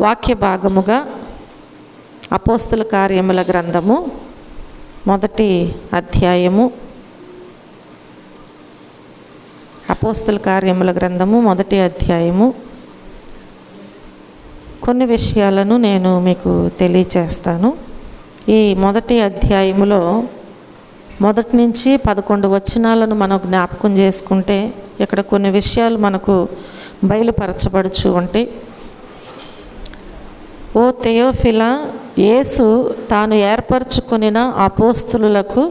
వాక్య భాగముగా అపోస్తుల కార్యముల గ్రంథము మొదటి అధ్యాయము. అపోస్తుల కార్యముల గ్రంథము మొదటి అధ్యాయము. కొన్ని విషయాలను నేను మీకు తెలియచేస్తాను. ఈ మొదటి అధ్యాయములో మొదటి నుంచి 11 వచనాలను మనం జ్ఞాపకం చేసుకుంటే ఇక్కడ కొన్ని విషయాలు మనకు బయలుపరచబడుచు ఉంటాయి. ఓ థెయోఫిలా, యేసు తాను ఏర్పరచుకొనిన అపోస్తలులకు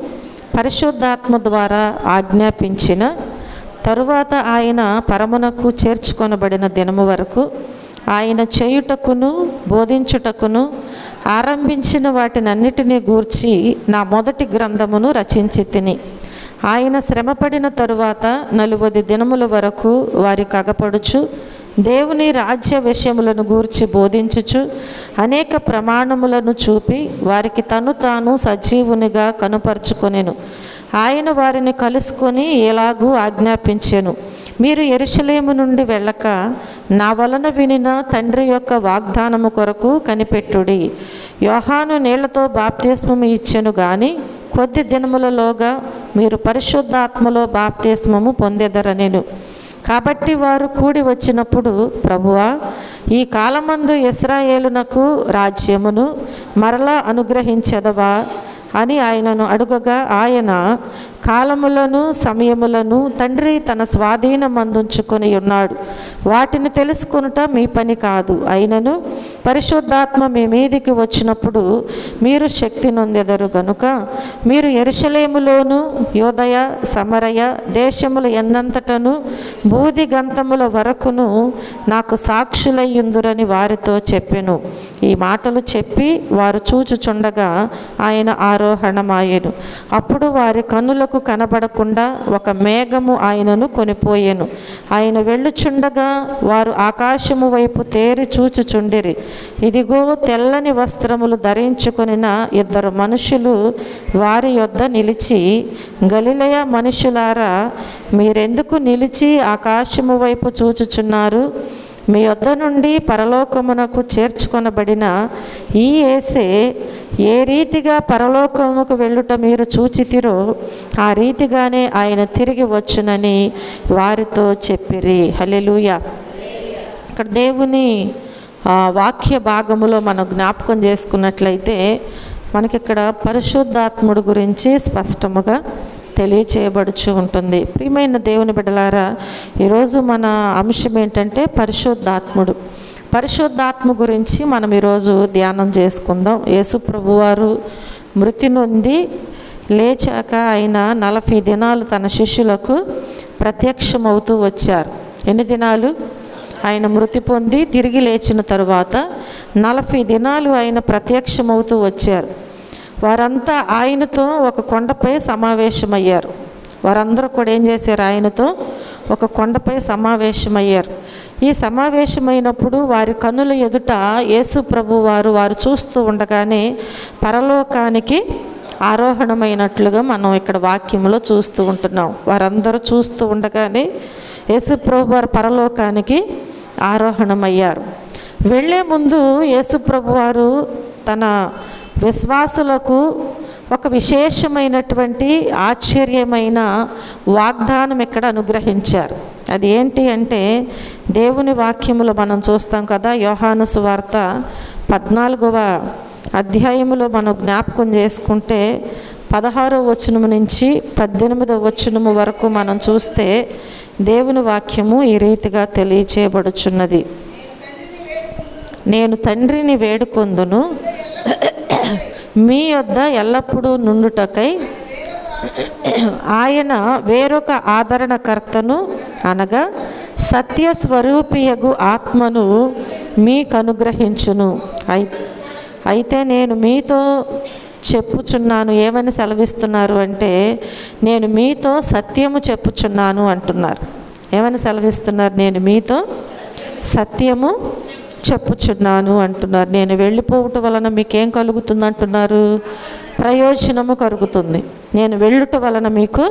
పరిశుద్ధాత్మ ద్వారా ఆజ్ఞాపించిన తరువాత ఆయన పరమునకు చేర్చుకొనబడిన దినము వరకు ఆయన చేయుటకును బోధించుటకును ఆరంభించిన వాటినన్నిటినీ గూర్చి నా మొదటి గ్రంథమును రచించి తిని, ఆయన శ్రమపడిన తరువాత 40 దినముల వరకు వారికి అగపడుచు దేవుని రాజ్య విషయములను గూర్చి బోధించుచు అనేక ప్రమాణములను చూపి వారికి తాను సజీవునిగా కనుపరుచుకొనెను. ఆయన వారిని కలుసుకొని ఎలాగూ ఆజ్ఞాపించెను, మీరు యెరూషలేము నుండి వెళ్ళక నా వలన వినిన తండ్రి యొక్క వాగ్దానము కొరకు కనిపెట్టుడి. యోహాను నీళ్లతో బాప్తిస్మము ఇచ్చెను గాని కొద్ది దినములలోగా మీరు పరిశుద్ధాత్మలో బాప్తిస్మము పొందెదరనెను. కాబట్టి వారు కూడి వచ్చినప్పుడు, ప్రభువా, ఈ కాలమందు ఇశ్రాయేలునకు రాజ్యమును మరలా అనుగ్రహించెదవా అని ఆయనను అడుగగా, ఆయన కాలములను సమయములను తండ్రి తన స్వాధీనమందుంచుకొని ఉన్నాడు, వాటిని తెలుసుకొనుట మీ పని కాదు. అయినను పరిశుద్ధాత్మ మీ మీదికి వచ్చినప్పుడు మీరు శక్తి నొందెదరు గనుక మీరు యెరూషలేములోను యూదయ సమరయ దేశముల ఎందంతటను బూది గంతముల వరకును నాకు సాక్షులయ్యుందురని వారితో చెప్పెను. ఈ మాటలు చెప్పి వారు చూచుచుండగా ఆయన ఆరోహణమాయెను. అప్పుడు వారి కన్నులకు కనబడకుండా ఒక మేఘము ఆయనను కొనిపోయెను. ఆయన వెళ్ళుచుండగా వారు ఆకాశము వైపు తేరి చూచుచుండిరి. ఇదిగో, తెల్లని వస్త్రములు ధరించుకొనిన 2 మనుషులు వారి యొద్ద నిలిచి, గలిలయ మనుషులారా, మీరెందుకు నిలిచి ఆకాశము వైపు చూచుచున్నారు? మీ యొద్ద నుండి పరలోకమునకు చేర్చుకొనబడిన ఈ యేసే ఏ రీతిగా పరలోకమునకు వెళ్ళుట మీరు చూచితిరో ఆ రీతిగానే ఆయన తిరిగి వచ్చునని వారితో చెప్పిరి. హల్లెలూయా. ఇక్కడ దేవుని వాక్య భాగములో మనం జ్ఞాపకం చేసుకున్నట్లయితే మనకిక్కడ పరిశుద్ధాత్ముడు గురించి స్పష్టముగా తెలియచేయబడుచు ఉంటుంది. ప్రియమైన దేవుని బిడ్డలారా, ఈరోజు మన అంశం ఏంటంటే పరిశుద్ధాత్ముడు. పరిశుద్ధాత్మ గురించి మనం ఈరోజు ధ్యానం చేసుకుందాం. యేసు ప్రభువారు మృతి నొంది లేచాక ఆయన 40 దినాలు తన శిష్యులకు ప్రత్యక్షమవుతూ వచ్చారు. ఎన్ని దినాలు? ఆయన మృతి పొంది తిరిగి లేచిన తరువాత 40 దినాలు ఆయన ప్రత్యక్షమవుతూ వచ్చారు. వారంతా ఆయనతో ఒక కొండపై సమావేశమయ్యారు. వారందరూ కూడా ఏం చేశారు? ఆయనతో ఒక కొండపై సమావేశమయ్యారు. ఈ సమావేశమైనప్పుడు వారి కన్నుల ఎదుట యేసు ప్రభు వారు చూస్తూ ఉండగానే పరలోకానికి ఆరోహణమైనట్లుగా మనం ఇక్కడ వాక్యంలో చూస్తూ ఉంటున్నాం. వారందరూ చూస్తూ ఉండగానే యేసు ప్రభు వారు పరలోకానికి ఆరోహణమయ్యారు. వెళ్ళే ముందు యేసు ప్రభు వారు తన విశ్వాసులకు ఒక విశేషమైనటువంటి ఆశ్చర్యమైన వాగ్దానం ఇక్కడ అనుగ్రహించారు. అది ఏంటి అంటే దేవుని వాక్యములో మనం చూస్తాం కదా. యోహాను సువార్త 14వ అధ్యాయములో మనం జ్ఞాపకం చేసుకుంటే 16వ వచనం నుంచి 18వ వచనం వరకు మనం చూస్తే దేవుని వాక్యము ఈ రీతిగా తెలియచేయబడుచున్నది. నేను తండ్రిని వేడుకొందును, మీ యొద్ద ఎల్లప్పుడూ నుండుటకై ఆయన వేరొక ఆదరణకర్తను అనగా సత్యస్వరూపియగు ఆత్మను మీకు అనుగ్రహించును. అయితే నేను మీతో చెప్పుచున్నాను. ఏమని సెలవిస్తున్నారు అంటే, నేను మీతో సత్యము చెప్పుచున్నాను అంటున్నారు. ఏమని సెలవిస్తున్నారు? నేను మీతో సత్యము చెప్పుచున్నాను అంటున్నారు. నేను వెళ్ళిపోవటం వలన మీకేం కలుగుతుంది అంటున్నారు? ప్రయోజనము కలుగుతుంది. నేను వెళ్ళుట వలన మీకు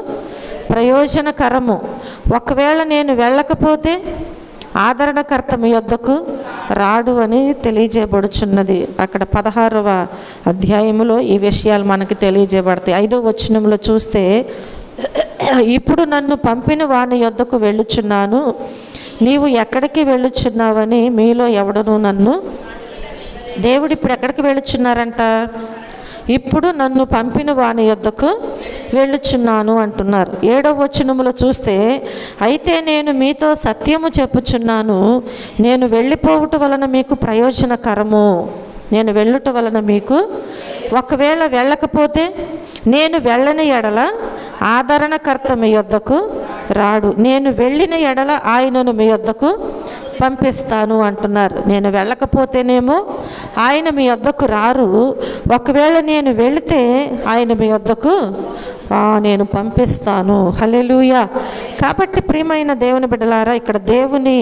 ప్రయోజనకరము. ఒకవేళ నేను వెళ్ళకపోతే ఆదరణకర్త మీ యొద్దకు రాడు అని తెలియజేయబడుచున్నది. అక్కడ 16వ అధ్యాయములో ఈ విషయాలు మనకి తెలియజేయబడతాయి. 5వ వచనంలో చూస్తే, ఇప్పుడు నన్ను పంపిన వాని యొద్దకు వెళ్ళుచున్నాను, నీవు ఎక్కడికి వెళ్ళుచున్నావని మీలో ఎవడను నన్ను. దేవుడు ఇప్పుడు ఎక్కడికి వెళ్ళుచున్నారంట? ఇప్పుడు నన్ను పంపిన వాని యొద్దకు వెళ్ళుచున్నాను అంటున్నారు. 7వ వచనములో చూస్తే, అయితే నేను మీతో సత్యము చెప్పుచున్నాను, నేను వెళ్ళిపోవుట వలన మీకు ప్రయోజనకరము. నేను వెళ్ళుట వలన మీకు, ఒకవేళ వెళ్ళకపోతే నేను వెళ్ళని ఎడల ఆదరణకర్త మీ యొద్దకు రాడు, నేను వెళ్ళిన ఎడల ఆయనను మీ యొద్దకు పంపిస్తాను అంటున్నారు. నేను వెళ్ళకపోతేనేమో ఆయన మీ యొద్దకు రారు, ఒకవేళ నేను వెళితే ఆయన మీ యొద్దకు నేను పంపిస్తాను. హల్లెలూయా. కాబట్టి ప్రియమైన దేవుని బిడ్డలారా, ఇక్కడ దేవుని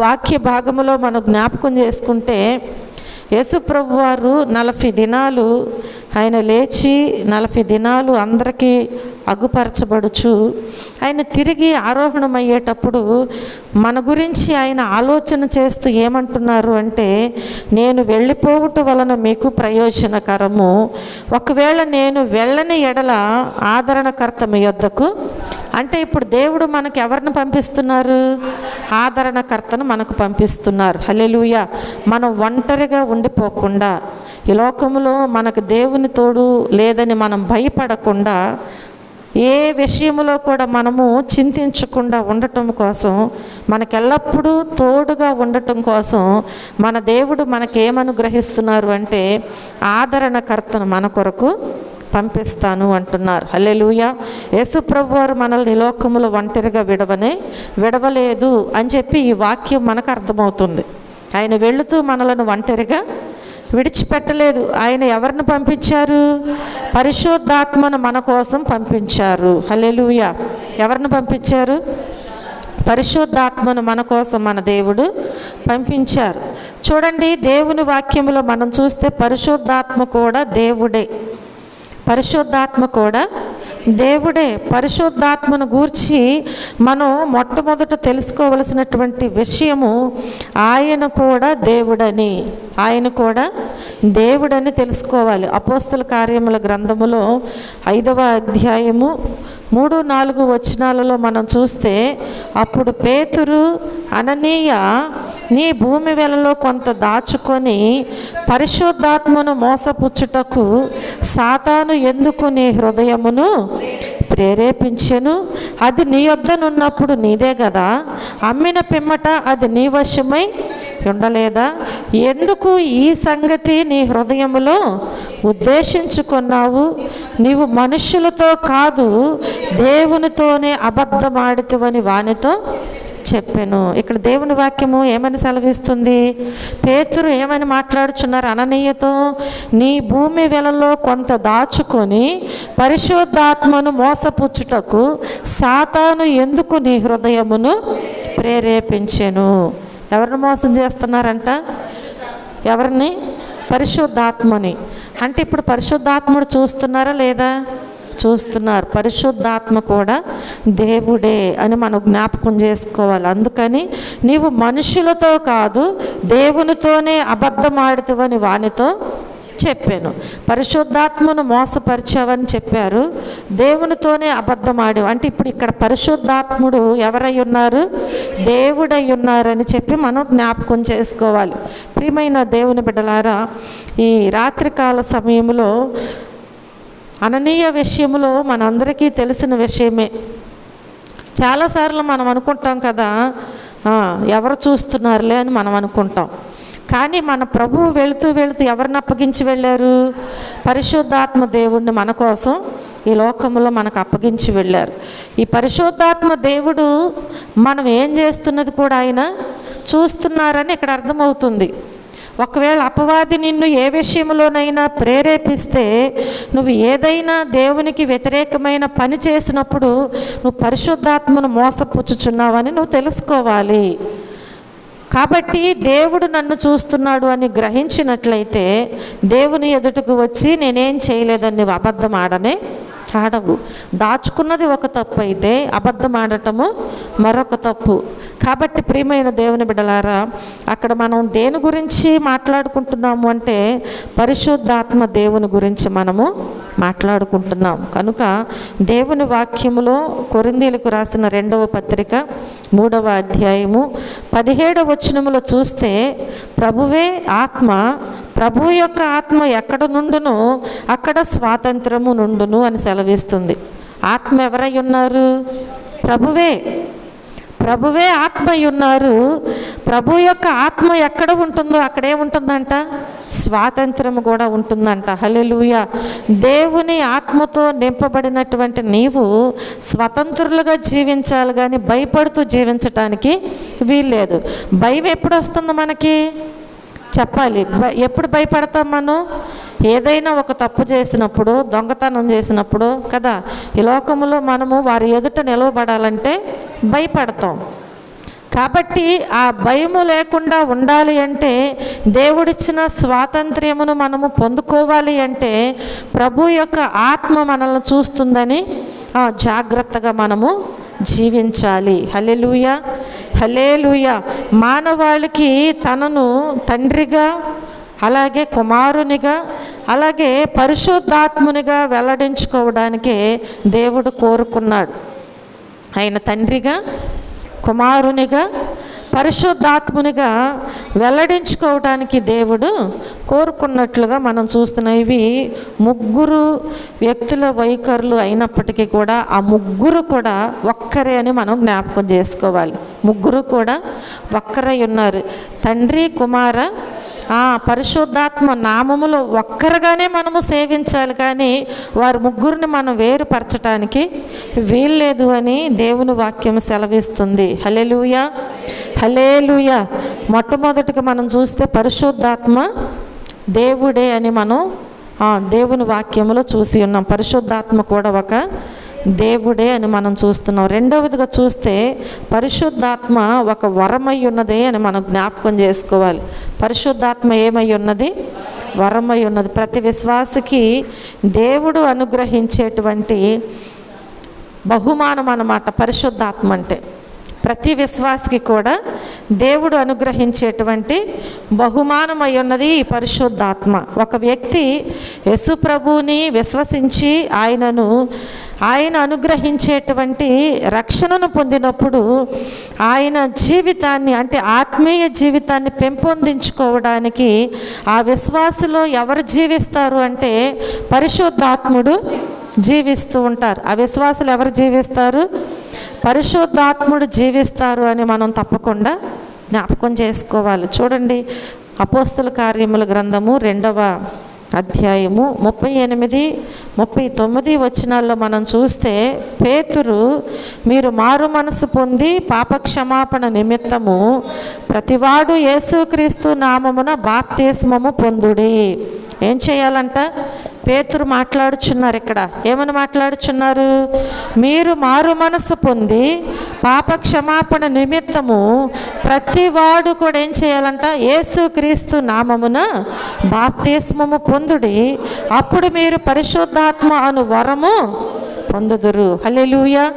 వాక్య భాగములో మనం జ్ఞాపకం చేసుకుంటే, యేసు ప్రభు వారు 40 దినాలు ఆయన లేచి 40 దినాలు అందరికీ అగుపరచబడుచు ఆయన తిరిగి ఆరోహణమయ్యేటప్పుడు మన గురించి ఆయన ఆలోచన చేస్తూ ఏమంటున్నారు అంటే, నేను వెళ్ళిపోవుట వలన మీకు ప్రయోజనకరము, ఒకవేళ నేను వెళ్ళని ఎడల ఆదరణకర్త మీ యొద్దకు. అంటే ఇప్పుడు దేవుడు మనకు ఎవరిని పంపిస్తున్నారు? ఆదరణకర్తను మనకు పంపిస్తున్నారు. హల్లెలూయా. మనం ఒంటరిగా ఉండిపోకుండా, ఈ లోకంలో మనకు దేవుని తోడు లేదని మనం భయపడకుండా, ఏ విషయంలో కూడా మనము చింతించకుండా ఉండటం కోసం, మనకెల్లప్పుడూ తోడుగా ఉండటం కోసం మన దేవుడు మనకేమనుగ్రహిస్తున్నారు అంటే, ఆదరణకర్తను మన కొరకు పంపిస్తాను అంటున్నారు. హల్లెలూయా. యేసు ప్రభు వారు మనల్ని లోకములో ఒంటరిగా విడవలేదు అని చెప్పి ఈ వాక్యం మనకు అర్థమవుతుంది. ఆయన వెళుతూ మనలను ఒంటరిగా విడిచిపెట్టలేదు. ఆయన ఎవరిని పంపించారు? పరిశుద్ధాత్మను మన కోసం పంపించారు. హల్లెలూయా. ఎవరిని పంపించారు? పరిశుద్ధాత్మను మన కోసం మన దేవుడు పంపించారు. చూడండి, దేవుని వాక్యములో మనం చూస్తే పరిశుద్ధాత్మ కూడా దేవుడే. పరిశుద్ధాత్మ కూడా దేవుడే. పరిశుద్ధాత్మను గూర్చి మనం మొట్టమొదట తెలుసుకోవలసినటువంటి విషయము, ఆయన కూడా దేవుడని తెలుసుకోవాలి. అపోస్తల కార్యముల గ్రంథములో 5వ అధ్యాయము 3-4 వచనాలలో మనం చూస్తే, అప్పుడు పేతురు, అననీయ, నీ భూమి వెలలో కొంత దాచుకొని పరిశుద్ధాత్మను మోసపుచ్చుటకు సాతాను ఎందుకు నీ హృదయమును ప్రేరేపించెను? అది నీ యొద్దనున్నప్పుడు నీదే కదా, అమ్మిన పిమ్మట అది నీ వశమై ఉండలేదా? ఎందుకు ఈ సంగతి నీ హృదయములో ఉద్దేశించుకున్నావు? నీవు మనుష్యులతో కాదు దేవునితోనే అబద్ధమాడితివని వానితో చెప్పాను. ఇక్కడ దేవుని వాక్యము ఏమని సెలవిస్తుంది? పేతురు ఏమని మాట్లాడుచున్నారు? అననీయతో, నీ భూమి వెలలో కొంత దాచుకొని పరిశుద్ధాత్మను మోసపుచ్చుటకు సాతాను ఎందుకు నీ హృదయమును ప్రేరేపించెను? ఎవరిని మోసం చేస్తున్నారంట? ఎవరిని? పరిశుద్ధాత్మని. అంటే ఇప్పుడు పరిశుద్ధాత్ముడు చూస్తున్నారా లేదా? చూస్తున్నారు. పరిశుద్ధాత్మ కూడా దేవుడే అని మనం జ్ఞాపకం చేసుకోవాలి. అందుకని నీవు మనుషులతో కాదు దేవునితోనే అబద్ధమాడుతావని వానితో చెప్పాను. పరిశుద్ధాత్మను మోసపరిచావని చెప్పారు, దేవునితోనే అబద్ధమాడావు అంటే ఇప్పుడు ఇక్కడ పరిశుద్ధాత్ముడు ఎవరై ఉన్నారు? దేవుడై ఉన్నారని చెప్పి మనం జ్ఞాపకం చేసుకోవాలి. ప్రియమైన దేవుని బిడ్డలారా, ఈ రాత్రికాల సమయంలో అననీయ విషయంలో మనందరికీ తెలిసిన విషయమే. చాలాసార్లు మనం అనుకుంటాం కదా, ఎవరు చూస్తున్నారులే అని మనం అనుకుంటాం. కానీ మన ప్రభువు వెళుతూ ఎవరిని అప్పగించి వెళ్ళారు? పరిశుద్ధాత్మ దేవుడిని మన కోసం ఈ లోకంలో మనకు అప్పగించి వెళ్ళారు. ఈ పరిశుద్ధాత్మ దేవుడు మనం ఏం చేస్తున్నది కూడా ఆయన చూస్తున్నారని ఇక్కడ అర్థమవుతుంది. ఒకవేళ అపవాది నిన్ను ఏ విషయంలోనైనా ప్రేరేపిస్తే, నువ్వు ఏదైనా దేవునికి వ్యతిరేకమైన పని చేసినప్పుడు నువ్వు పరిశుద్ధాత్మను మోసపుచ్చుచున్నావని నువ్వు తెలుసుకోవాలి. కాబట్టి దేవుడు నన్ను చూస్తున్నాడు అని గ్రహించినట్లయితే దేవుని ఎదుటకు వచ్చి నేనేం చేయలేదని నువ్వు అబద్ధం ఆడనే ఆడవు. దాచుకున్నది ఒక తప్పు అయితే అబద్ధం ఆడటము మరొక తప్పు. కాబట్టి ప్రియమైన దేవుని బిడ్డలారా, అక్కడ మనం దేని గురించి మాట్లాడుకుంటున్నాము అంటే పరిశుద్ధాత్మ దేవుని గురించి మనము మాట్లాడుకుంటున్నాం. కనుక దేవుని వాక్యములో కొరింథీయులకు రాసిన 2వ పత్రిక 3వ అధ్యాయము 17వ వచనములో చూస్తే ప్రభువే ఆత్మ, ప్రభు యొక్క ఆత్మ ఎక్కడ నుండునో అక్కడ స్వాతంత్రము నుండును అని సెలవిస్తుంది. ఆత్మ ఎవరై ఉన్నారు? ప్రభువే ఆత్మై ఉన్నారు. ప్రభు యొక్క ఆత్మ ఎక్కడ ఉంటుందో అక్కడేముంటుందంట? స్వాతంత్రము కూడా ఉంటుందంట. హల్లెలూయా. దేవుని ఆత్మతో నింపబడినటువంటి నీవు స్వతంత్రులుగా జీవించాలి, కానీ భయపడుతూ జీవించటానికి వీల్లేదు. భయం ఎప్పుడు వస్తుంది మనకి? చెప్పాలి. ఎప్పుడు భయపడతాం మనం? ఏదైనా ఒక తప్పు చేసినప్పుడు, దొంగతనం చేసినప్పుడు కదా. ఈ లోకంలో మనము వారి ఎదుట నిలవబడాలంటే భయపడతాం. కాబట్టి ఆ భయము లేకుండా ఉండాలి అంటే, దేవుడిచ్చిన స్వాతంత్ర్యమును మనము పొందుకోవాలి అంటే ప్రభు యొక్క ఆత్మ మనల్ని చూస్తుందని జాగ్రత్తగా మనము జీవించాలి. హల్లెలూయా, హల్లెలూయా. మానవాళికి తనను తండ్రిగా, అలాగే కుమారునిగా, అలాగే పరిశుద్ధాత్మునిగా వెల్లడించుకోవడానికే దేవుడు కోరుకున్నాడు. ఆయన తండ్రిగా, కుమారునిగా, పరిశుద్ధాత్మునిగా వెల్లడించుకోవడానికి దేవుడు కోరుకున్నట్లుగా మనం చూస్తున్నాం. ఇవి ముగ్గురు వ్యక్తుల వైఖరులు అయినప్పటికీ కూడా ఆ ముగ్గురు కూడా ఒక్కరే అని మనం జ్ఞాపకం చేసుకోవాలి. ముగ్గురు కూడా ఒక్కరై ఉన్నారు. తండ్రి, కుమార, పరిశుద్ధాత్మ నామములో ఒక్కరుగానే మనము సేవించాలి, కానీ వారి ముగ్గురిని మనం వేరుపరచడానికి వీల్లేదు అని దేవుని వాక్యం సెలవిస్తుంది. హల్లెలూయా, హల్లెలూయా. మొట్టమొదటిగా మనం చూస్తే పరిశుద్ధాత్మ దేవుడే అని మనం దేవుని వాక్యములో చూసి ఉన్నాం. పరిశుద్ధాత్మ కూడా ఒక దేవుడే అని మనం చూస్తున్నాం. రెండవదిగా చూస్తే పరిశుద్ధాత్మ ఒక వరమై ఉన్నదే అని మనం జ్ఞాపకం చేసుకోవాలి. పరిశుద్ధాత్మ ఏమై ఉన్నది? వరమై ఉన్నది. ప్రతి విశ్వాసికి దేవుడు అనుగ్రహించేటువంటి బహుమానం అన్నమాట పరిశుద్ధాత్మ అంటే. ప్రతి విశ్వాసికి కూడా దేవుడు అనుగ్రహించేటువంటి బహుమానమై ఉన్నది ఈ పరిశుద్ధాత్మ. ఒక వ్యక్తి యేసు ప్రభువుని విశ్వసించి ఆయన అనుగ్రహించేటువంటి రక్షణను పొందినప్పుడు ఆయన జీవితాన్ని, అంటే ఆత్మీయ జీవితాన్ని పెంపొందించుకోవడానికి ఆ విశ్వాసులో ఎవరు జీవిస్తారు అంటే పరిశుద్ధాత్ముడు జీవిస్తూ ఉంటారు. ఆ విశ్వాసులు ఎవరు జీవిస్తారు? పరిశుద్ధాత్ముడు జీవిస్తారు అని మనం తప్పకుండా జ్ఞాపకం చేసుకోవాలి. చూడండి, అపోస్తల కార్యముల గ్రంథము 2వ అధ్యాయము 38, 39 వచనాల్లో మనం చూస్తే, పేతురు, మీరు మారు మనసు పొంది పాపక్షమాపణ నిమిత్తము ప్రతివాడు యేసుక్రీస్తు నామమున బాప్తిస్మము పొందుడి. ఏం చేయాలంట? పేతురు మాట్లాడుచున్నారు. ఇక్కడ ఏమని మాట్లాడుచున్నారు? మీరు మారు మనసు పొంది పాప క్షమాపణ నిమిత్తము ప్రతివాడు కూడా ఏం చేయాలంట? యేసుక్రీస్తు నామమున బాప్తిస్మము పొందుడి, అప్పుడు మీరు పరిశుద్ధాత్మ అను వరము పొందుదురు. హల్లెలూయా.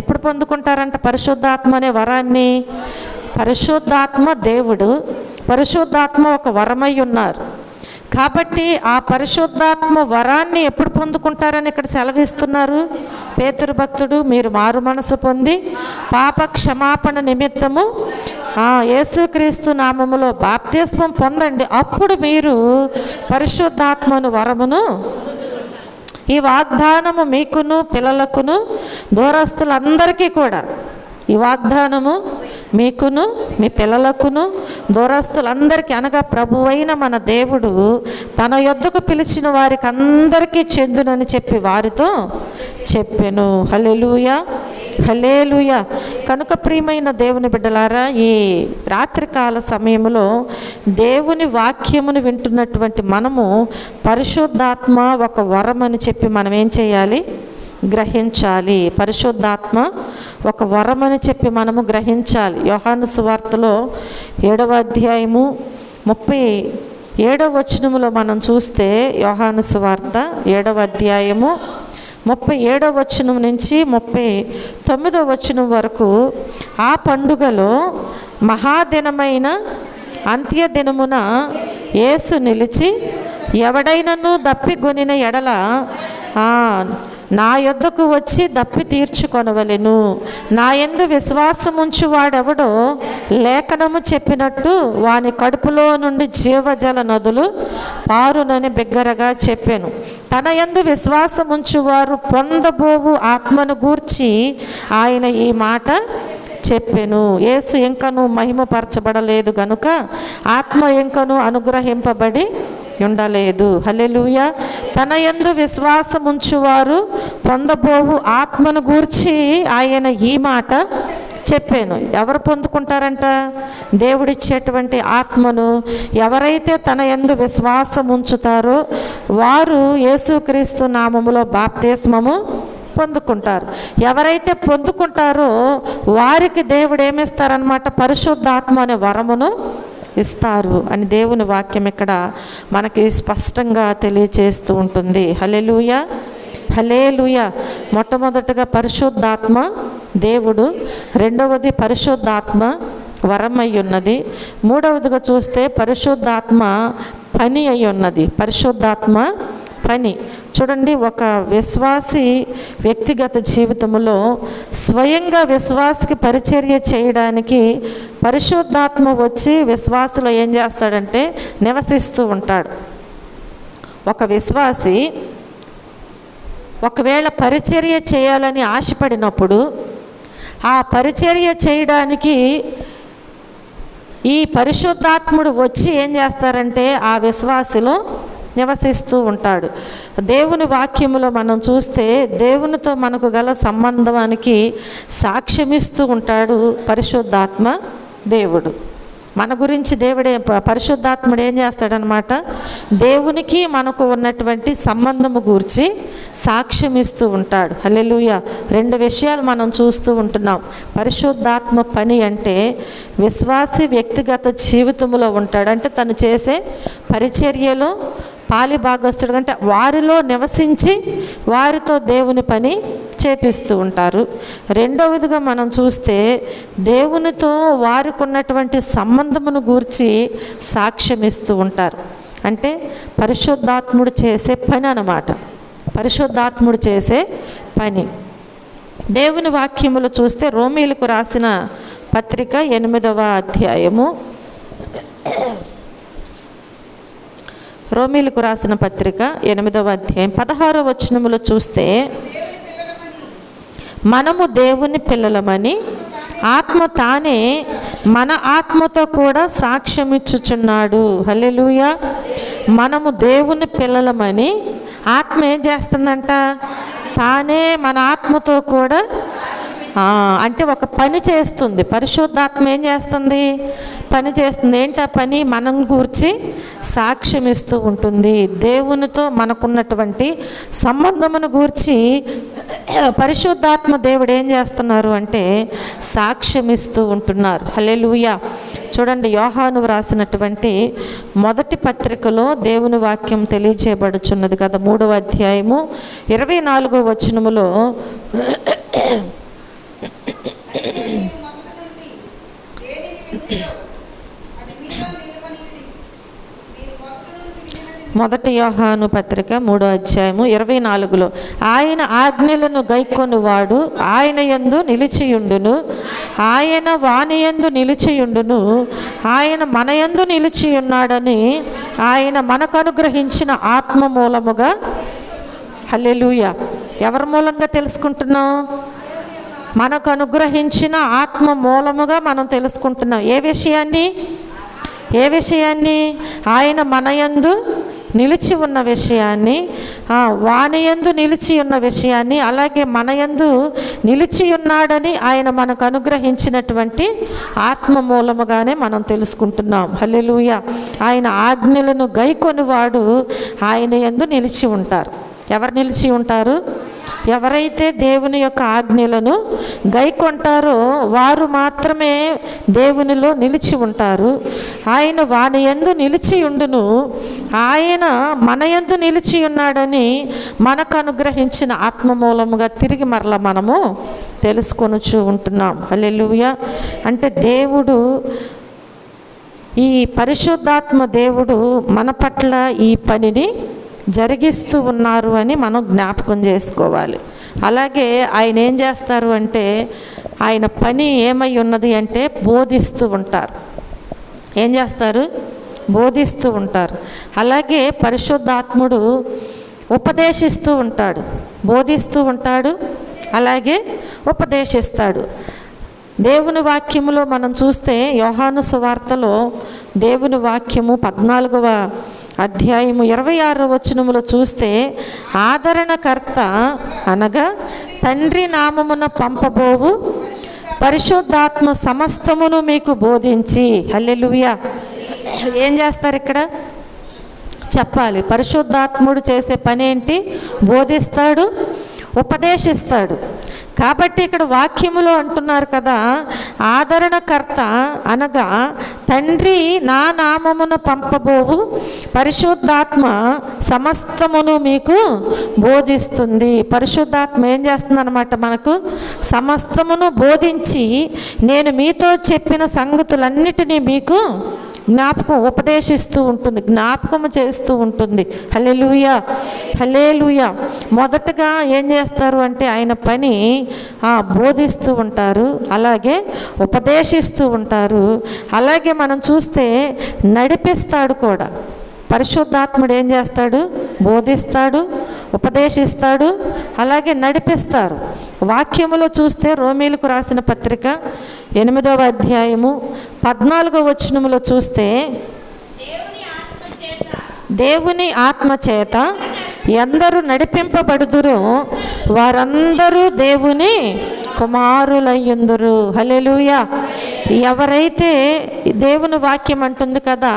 ఎప్పుడు పొందుకుంటారంట పరిశుద్ధాత్మ అనే వరాన్ని? పరిశుద్ధాత్మ దేవుడు, పరిశుద్ధాత్మ ఒక వరమై ఉన్నారు. కాబట్టి ఆ పరిశుద్ధాత్మ వరాన్ని ఎప్పుడు పొందుకుంటారని ఇక్కడ సెలవిస్తున్నారు పేతురు భక్తుడు. మీరు మారు మనసు పొంది పాప క్షమాపణ నిమిత్తము యేసుక్రీస్తు నామములో బాప్తిస్మం పొందండి, అప్పుడు మీరు పరిశుద్ధాత్మను వరమును. ఈ వాగ్దానము మీకును పిల్లలకును దూరస్తులందరికీ కూడా, ఈ వాగ్దానము మీకును మీ పిల్లలకును దూరస్తులందరికీ, అనగా ప్రభువైన మన దేవుడు తన యొద్దకు పిలిచిన వారికి అందరికీ చెందునని చెప్పి వారితో చెప్పెను. హల్లెలూయా, హల్లెలూయా. కనుక ప్రియమైన దేవుని బిడ్డలారా, ఈ రాత్రికాల సమయంలో దేవుని వాక్యమును వింటున్నటువంటి మనము పరిశుద్ధాత్మ ఒక వరం అని చెప్పి మనం ఏం చేయాలి? గ్రహించాలి. పరిశుద్ధాత్మ ఒక వరం అని చెప్పి మనము గ్రహించాలి. యోహాను సువార్తలో 7వ అధ్యాయము 37వ వచనములో మనం చూస్తే, యోహాను సువార్త 7వ అధ్యాయము 37వ వచనం నుంచి 39వ వచనం వరకు, ఆ పండుగలో మహాదినమైన అంత్యదినమున యేసు నిలిచి, ఎవడైనను దప్పిగొనిన ఎడల నా యొద్దకు వచ్చి దప్పి తీర్చుకొనవలెను. నా యందు విశ్వాసముంచు వాడెవడో లేఖనము చెప్పినట్టు వాని కడుపులో నుండి జీవజల నదులు పారునని బిగ్గరగా చెప్పాను. తన యందు విశ్వాసముంచువారు పొందబోవు ఆత్మను గూర్చి ఆయన ఈ మాట చెప్పెను. యేసు ఇంకను మహిమపరచబడలేదు గనుక ఆత్మ ఇంకను అనుగ్రహింపబడి ఉండలేదు. హల్లెలూయా. తన యందు విశ్వాసముంచువారు పొందబోవు ఆత్మను గూర్చి ఆయన ఈ మాట చెప్పాను. ఎవరు పొందుకుంటారంట? దేవుడిచ్చేటువంటి ఆత్మను ఎవరైతే తన యందు విశ్వాసం ఉంచుతారో వారు యేసుక్రీస్తు నామములో బాప్తిస్మము పొందుకుంటారు. ఎవరైతే పొందుకుంటారో వారికి దేవుడు ఏమిస్తారనమాట? పరిశుద్ధాత్మ అనే వరమును ఇస్తారు అని దేవుని వాక్యం ఇక్కడ మనకి స్పష్టంగా తెలియచేస్తూ ఉంటుంది. హల్లెలూయా, హల్లెలూయా. మొట్టమొదటిగా పరిశుద్ధాత్మ దేవుడు, రెండవది పరిశుద్ధాత్మ వరం అయి ఉన్నది, మూడవదిగా చూస్తే పరిశుద్ధాత్మ పని అయి ఉన్నది. పరిశుద్ధాత్మ పని చూడండి, ఒక విశ్వాసి వ్యక్తిగత జీవితంలో స్వయంగా విశ్వాసికి పరిచర్య చేయడానికి పరిశుద్ధాత్మ వచ్చి విశ్వాసులో ఏం చేస్తాడంటే నివసిస్తూ ఉంటాడు. ఒక విశ్వాసి ఒకవేళ పరిచర్య చేయాలని ఆశపడినప్పుడు ఆ పరిచర్య చేయడానికి ఈ పరిశుద్ధాత్ముడు వచ్చి ఏం చేస్తారంటే ఆ విశ్వాసిలో నివసిస్తూ ఉంటాడు. దేవుని వాక్యములో మనం చూస్తే దేవునితో మనకు గల సంబంధానికి సాక్ష్యమిస్తూ ఉంటాడు పరిశుద్ధాత్మ దేవుడు. మన గురించి దేవుడే పరిశుద్ధాత్ముడు ఏం చేస్తాడనమాట? దేవునికి మనకు ఉన్నటువంటి సంబంధము గూర్చి సాక్ష్యం ఇస్తూ ఉంటాడు. హల్లెలూయా. రెండు విషయాలు మనం చూస్తూ ఉంటున్నాం. పరిశుద్ధాత్మ పని అంటే విశ్వాసి వ్యక్తిగత జీవితంలో ఉంటాడు, అంటే తను చేసే పరిచర్యలో పాలి భాగస్తుడు, అంటే వారిలో నివసించి వారితో దేవుని పని చేపిస్తూ ఉంటారు. రెండవదిగా మనం చూస్తే దేవునితో వారికి ఉన్నటువంటి సంబంధమును గూర్చి సాక్ష్యం ఇస్తూ ఉంటారు. అంటే పరిశుద్ధాత్ముడు చేసే పని అన్నమాట. పరిశుద్ధాత్ముడు చేసే పని దేవుని వాక్యములు చూస్తే రోమీయులకు రాసిన పత్రిక 8వ అధ్యాయము, రోమీయులకు రాసిన పత్రిక 8వ అధ్యాయం 16వ వచనములో చూస్తే, మనము దేవుని పిల్లలమని ఆత్మ తానే మన ఆత్మతో కూడా సాక్ష్యమిచ్చుచున్నాడు. హల్లెలూయా. మనము దేవుని పిల్లలమని ఆత్మ ఏం చేస్తుందంట? తానే మన ఆత్మతో కూడా అంటే ఒక పని చేస్తుంది. పరిశుద్ధాత్మ ఏం చేస్తుంది? పని చేస్తుంది. ఏంటి ఆ పని? మనం గూర్చి సాక్ష్యం ఇస్తూ ఉంటుంది. దేవునితో మనకున్నటువంటి సంబంధమును గూర్చి పరిశుద్ధాత్మ దేవుడు ఏం చేస్తున్నారు అంటే సాక్ష్యం ఇస్తూ ఉంటున్నారు. హల్లెలూయా. చూడండి, యోహాను రాసినటువంటి మొదటి పత్రికలో దేవుని వాక్యం తెలియజేయబడుచున్నది కదా. 3వ అధ్యాయము 24వ వచనములో, మొదటి యోహాను పత్రిక 3వ అధ్యాయము 24లో, ఆయన ఆజ్ఞలను గైకొనువాడు ఆయన యందు నిలిచియుండును, ఆయన వాని యందు నిలిచియుండును, ఆయన మన యందు నిలిచియున్నాడని ఆయన మనకు అనుగ్రహించిన ఆత్మ మూలముగా. హల్లెలూయా. ఎవరి మూలంగా తెలుసుకుంటున్నాం? మనకు అనుగ్రహించిన ఆత్మ మూలముగా మనం తెలుసుకుంటున్నాం. ఏ విషయాన్ని? ఏ విషయాన్ని? ఆయన మన యందు నిలిచి ఉన్న విషయాన్ని, వాని యందు నిలిచి ఉన్న విషయాన్ని, అలాగే మన యందు నిలిచి ఉన్నాడని ఆయన మనకు అనుగ్రహించినటువంటి ఆత్మ మూలముగానే మనం తెలుసుకుంటున్నాం. హల్లెలూయా. ఆయన ఆజ్ఞలను గైకొనివాడు ఆయన యందు నిలిచి ఉంటారు. ఎవరు నిలిచి ఉంటారు? ఎవరైతే దేవుని యొక్క ఆజ్ఞలను గైకొంటారో వారు మాత్రమే దేవునిలో నిలిచి ఉంటారు. ఆయన వాని యందు నిలిచి ఉండును, ఆయన మన యందు నిలిచి ఉన్నాడని మనకు అనుగ్రహించిన ఆత్మ మూలముగా తిరిగి మరల మనము తెలుసుకొనుచు ఉంటున్నాం. హల్లెలూయా. అంటే దేవుడు, ఈ పరిశుద్ధాత్మ దేవుడు మన పట్ల ఈ పనిని జరిగిస్తూ ఉన్నారు అని మనం జ్ఞాపకం చేసుకోవాలి. అలాగే ఆయన ఏం చేస్తారు అంటే, ఆయన పని ఏమై ఉన్నది అంటే బోధిస్తూ ఉంటారు. ఏం చేస్తారు? బోధిస్తూ ఉంటారు. అలాగే పరిశుద్ధాత్ముడు ఉపదేశిస్తూ ఉంటాడు, బోధిస్తూ ఉంటాడు, అలాగే ఉపదేశిస్తాడు. దేవుని వాక్యములో మనం చూస్తే యోహాను సువార్తలో దేవుని వాక్యము 14వ అధ్యాయము 26వ వచనములో చూస్తే, ఆదరణకర్త అనగా తండ్రి నామమున పంపబోవు పరిశుద్ధాత్మ సమస్తమును మీకు బోధించి. హల్లెలూయా. ఏం చేస్తారు ఇక్కడ చెప్పాలి? పరిశుద్ధాత్ముడు చేసే పని ఏంటి? బోధిస్తాడు, ఉపదేశిస్తాడు. కాబట్టి ఇక్కడ వాక్యములో అంటున్నారు కదా, ఆదరణకర్త అనగా తండ్రి నా నామమున పంపబోవు పరిశుద్ధాత్మ సమస్తమును మీకు బోధిస్తుంది. పరిశుద్ధాత్మ ఏం చేస్తుందన్నమాట? మనకు సమస్తమును బోధించి నేను మీతో చెప్పిన సంగతులన్నిటినీ మీకు ఉపదేశిస్తూ ఉంటుంది, జ్ఞాపకము చేస్తూ ఉంటుంది. హల్లెలూయా, హల్లెలూయా. మొదటగా ఏం చేస్తారు అంటే ఆయన పని బోధిస్తూ ఉంటారు, అలాగే ఉపదేశిస్తూ ఉంటారు, అలాగే మనం చూస్తే నడిపిస్తాడు కూడా. పరిశుద్ధాత్ముడు ఏం చేస్తాడు? బోధిస్తాడు, ఉపదేశిస్తాడు, అలాగే నడిపిస్తారు. వాక్యములో చూస్తే రోమీలకు రాసిన పత్రిక 8వ అధ్యాయము 14వ వచనములో చూస్తే, దేవుని ఆత్మచేత ఎందరూ నడిపింపబడుదురో వారందరూ దేవుని కుమారులయ్యుందురు. హల్లెలూయా. ఎవరైతే దేవుని వాక్యం అంటుంది కదా,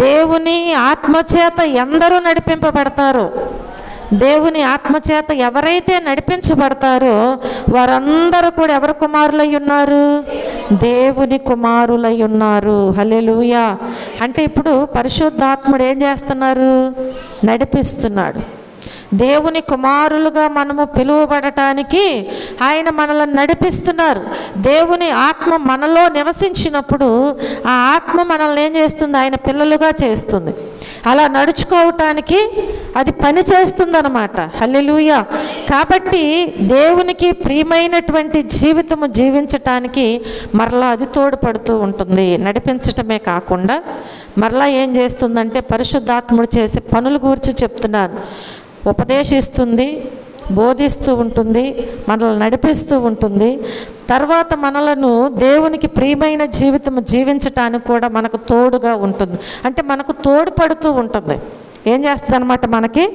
దేవుని ఆత్మచేత ఎందరూ నడిపింపబడతారో, దేవుని ఆత్మచేత ఎవరైతే నడిపించబడతారో వారందరూ కూడా ఎవరి కుమారులై ఉన్నారు? దేవుని కుమారులై ఉన్నారు. హల్లెలూయా. అంటే ఇప్పుడు పరిశుద్ధాత్ముడు ఏం చేస్తున్నారు? నడిపిస్తున్నాడు. దేవుని కుమారులుగా మనము పిలువబడటానికి ఆయన మనల్ని నడిపిస్తున్నారు. దేవుని ఆత్మ మనలో నివసించినప్పుడు ఆ ఆత్మ మనల్ని ఏం చేస్తుంది? ఆయన పిల్లలుగా చేస్తుంది. అలా నడుచుకోవటానికి అది పని చేస్తుందన్నమాట. హల్లెలూయా. కాబట్టి దేవునికి ప్రియమైనటువంటి జీవితము జీవించటానికి మరలా అది తోడ్పడుతూ ఉంటుంది. నడిపించటమే కాకుండా మరలా ఏం చేస్తుందంటే, పరిశుద్ధాత్ముడు చేసే పనుల గురించి చెప్తున్నాను. ఉపదేశిస్తుంది, బోధిస్తూ ఉంటుంది, మనల్ని నడిపిస్తూ ఉంటుంది. తర్వాత మనలను దేవునికి ప్రియమైన జీవితం జీవించటానికి కూడా మనకు తోడుగా ఉంటుంది. అంటే మనకు తోడ్పడుతూ ఉంటుంది. ఏం చేస్తుంది అనమాట? మనకి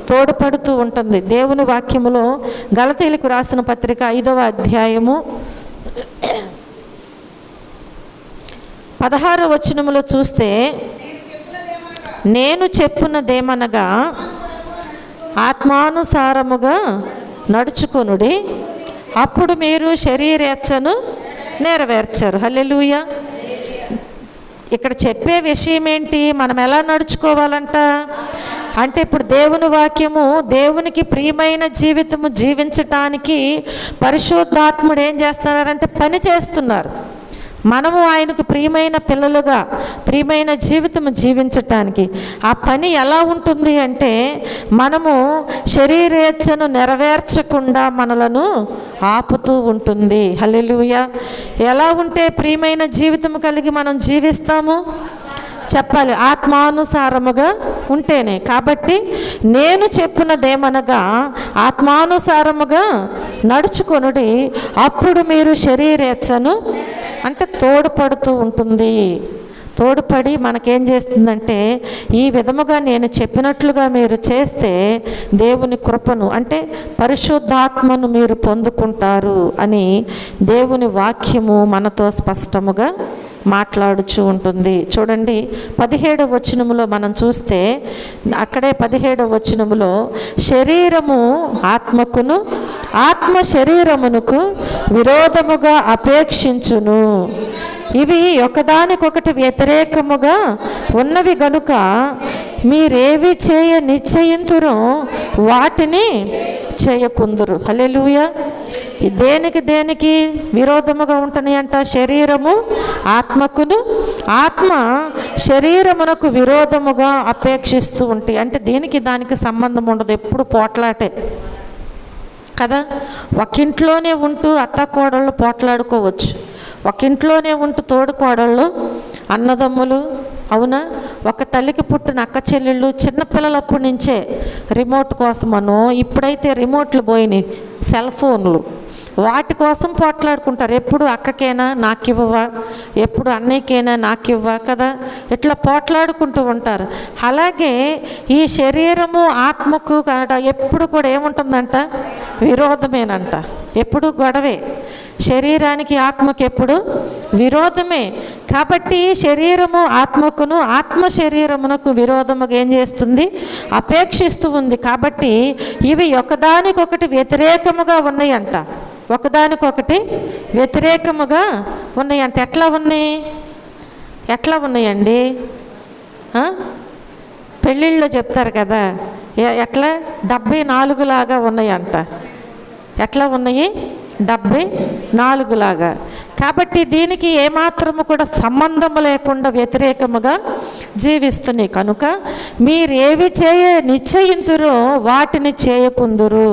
తోడ్పడుతూ ఉంటుంది. దేవుని వాక్యములో గలతీయులకు రాసిన పత్రిక 5వ అధ్యాయము 16వ వచనములో చూస్తే, నేను చెప్పున్నదేమనగా ఆత్మానుసారముగా నడుచుకొనుడి, అప్పుడు మీరు శరీరేచ్ఛను నెరవేర్చరు. హల్లెలూయా. ఇక్కడ చెప్పే విషయం ఏంటి? మనం ఎలా నడుచుకోవాలంట అంటే, ఇప్పుడు దేవుని వాక్యము దేవునికి ప్రియమైన జీవితము జీవించటానికి పరిశుద్ధాత్ముడు ఏం చేస్తున్నారంటే పని చేస్తున్నారు. మనము ఆయనకు ప్రియమైన పిల్లలుగా ప్రియమైన జీవితం జీవించటానికి ఆ పని ఎలా ఉంటుంది అంటే, మనము శరీరేచ్ఛను నెరవేర్చకుండా మనలను ఆపుతూ ఉంటుంది. హల్లెలూయా. ఎలా ఉంటే ప్రియమైన జీవితం కలిగి మనం జీవిస్తాము చెప్పాలి? ఆత్మానుసారముగా ఉంటేనే. కాబట్టి నేను చెప్పినదేమనగా ఆత్మానుసారముగా నడుచుకొనుడి, అప్పుడు మీరు శరీరేచ్ఛను అంటే తోడ్పడుతూ ఉంటుంది. తోడ్పడి మనకేం చేస్తుందంటే, ఈ విధముగా నేను చెప్పినట్లుగా మీరు చేస్తే దేవుని కృపను అంటే పరిశుద్ధాత్మను మీరు పొందుకుంటారు అని దేవుని వాక్యము మనతో స్పష్టముగా మాట్లాడుచూ ఉంటుంది. చూడండి 17వ వచనములో మనం చూస్తే, అక్కడే 17వ వచనములో శరీరము ఆత్మకును ఆత్మ శరీరమునకు విరోధముగా అపేక్షించును, ఇవి ఒకదానికొకటి వ్యతిరేకముగా ఉన్నవి గనుక మీరేవి చేయ నిశ్చయింతురో వాటిని చేయకుందురు. హల్లెలూయా. దేనికి విరోధముగా ఉంటున్నాయి అంట? శరీరము ఆత్మకును, ఆత్మ శరీరమునకు విరోధముగా అపేక్షిస్తూ ఉంటాయి. అంటే దానికి సంబంధం ఉండదు, ఎప్పుడు పోట్లాటే కదా. ఒకింట్లోనే ఉంటూ అత్త కోడళ్ళు పోట్లాడుకోవచ్చు, ఒకింట్లోనే ఉంటూ తోడు కోడళ్ళు అన్నదమ్ములు, అవునా, ఒక తల్లికి పుట్టిన అక్క చెల్లెళ్ళు చిన్నపిల్లలప్పటి నుంచే రిమోట్ కోసమనో, ఇప్పుడైతే రిమోట్లు పోయినాయి, సెల్ ఫోన్లు, వాటి కోసం పోట్లాడుకుంటారు. ఎప్పుడు అక్కకేనా నాకివ్వవా, ఎప్పుడు అన్నయ్యకేనా నాకివ్వా కదా, ఇట్లా పోట్లాడుకుంటూ ఉంటారు. అలాగే ఈ శరీరము ఆత్మకు ఎప్పుడు కూడా ఏముంటుందంట? విరోధమేనంట, ఎప్పుడు గొడవే. శరీరానికి ఆత్మకు ఎప్పుడు విరోధమే. కాబట్టి శరీరము ఆత్మకును, ఆత్మ శరీరమునకు విరోధముగా ఏం చేస్తుంది? అపేక్షిస్తూ ఉంది. కాబట్టి ఇవి ఒకదానికొకటి వ్యతిరేకముగా ఉన్నాయంట, ఒకదానికొకటి వ్యతిరేకముగా ఉన్నాయంట. ఎట్లా ఉన్నాయండి? పెళ్ళిళ్ళు చెప్తారు కదా, ఎట్లా 74 లాగా ఉన్నాయంట. ఎట్లా ఉన్నాయి? 74 లాగా. కాబట్టి దీనికి ఏమాత్రము కూడా సంబంధం లేకుండా వ్యతిరేకముగా జీవిస్తున్నాయి కనుక మీరేవి నిశ్చయింతురో వాటిని చేయకుందురు.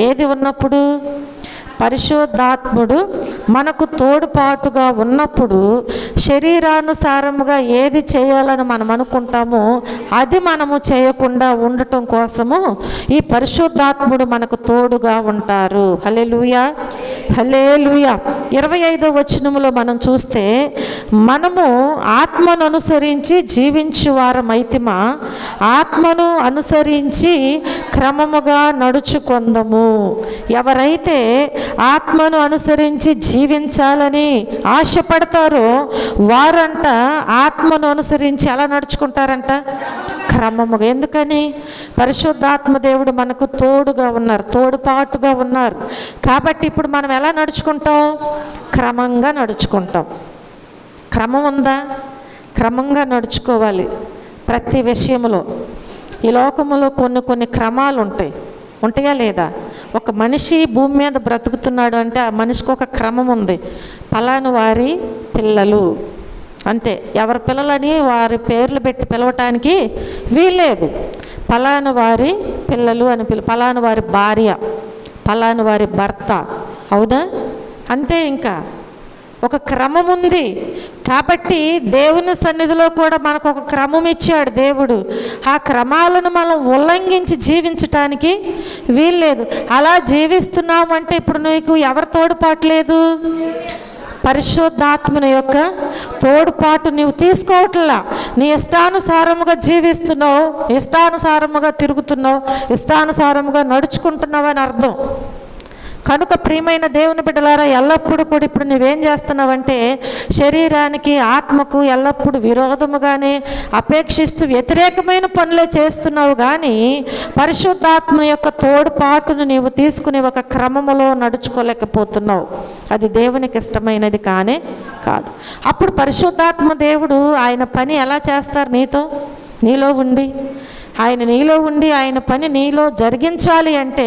ఏది ఉన్నప్పుడు? పరిశుద్ధాత్ముడు మనకు తోడుపాటుగా ఉన్నప్పుడు శరీరానుసారముగా ఏది చేయాలని మనం అనుకుంటామో అది మనము చేయకుండా ఉండటం కోసము ఈ పరిశుద్ధాత్ముడు మనకు తోడుగా ఉంటారు. హల్లెలూయా, హల్లెలూయా. 25వ వచనములో మనం చూస్తే, మనము ఆత్మను అనుసరించి జీవించు వారమైతిమా, ఆత్మను అనుసరించి క్రమముగా నడుచుకొందము. ఎవరైతే ఆత్మను అనుసరించి జీవించాలని ఆశపడతారో వారంట ఆత్మను అనుసరించి ఎలా నడుచుకుంటారంట? క్రమముగా. ఎందుకని? పరిశుద్ధాత్మ దేవుడు మనకు తోడుగా ఉన్నారు, తోడుపాటుగా ఉన్నారు. కాబట్టి ఇప్పుడు మనం ఎలా నడుచుకుంటాం? క్రమంగా నడుచుకుంటాం. క్రమం ఉందా? క్రమంగా నడుచుకోవాలి ప్రతి విషయంలో. ఈ లోకములో కొన్ని క్రమాలు ఉంటాయా లేదా? ఒక మనిషి భూమి మీద బ్రతుకుతున్నాడు అంటే ఆ మనిషికి ఒక క్రమం ఉంది. పలాను వారి పిల్లలు, అంతే. ఎవరి పిల్లలని వారి పేర్లు పెట్టి పిలవటానికి వీల్లేదు. పలాను వారి పిల్లలు అని పలాను వారి భార్య, పలాను వారి భర్త, అవునా? అంతే. ఇంకా ఒక క్రమం ఉంది. కాబట్టి దేవుని సన్నిధిలో కూడా మనకు ఒక క్రమం ఇచ్చాడు దేవుడు. ఆ క్రమాలను మనం ఉల్లంఘించి జీవించటానికి వీల్లేదు. అలా జీవిస్తున్నామంటే ఇప్పుడు నీకు ఎవరు తోడుపాటు లేదు? పరిశుద్ధాత్మని యొక్క తోడుపాటు నీవు తీసుకోవట్లా. నీ ఇష్టానుసారముగా జీవిస్తున్నావు, ఇష్టానుసారముగా తిరుగుతున్నావు, ఇష్టానుసారముగా నడుచుకుంటున్నావు అని అర్థం. కనుక ప్రియమైన దేవుని బిడ్డలారా, ఎల్లప్పుడూ కూడా ఇప్పుడు నువ్వేం చేస్తున్నావంటే శరీరానికి ఆత్మకు ఎల్లప్పుడూ విరోధముగానే అపేక్షిస్తూ వ్యతిరేకమైన పనులే చేస్తున్నావు. కానీ పరిశుద్ధాత్మ యొక్క తోడుపాటును నీవు తీసుకుని ఒక క్రమములో నడుచుకోలేకపోతున్నావు. అది దేవునికి ఇష్టమైనది కానే కాదు. అప్పుడు పరిశుద్ధాత్మ దేవుడు ఆయన పని ఎలా చేస్తారు? నీలో ఉండి ఆయన పని నీలో జరిగించాలి అంటే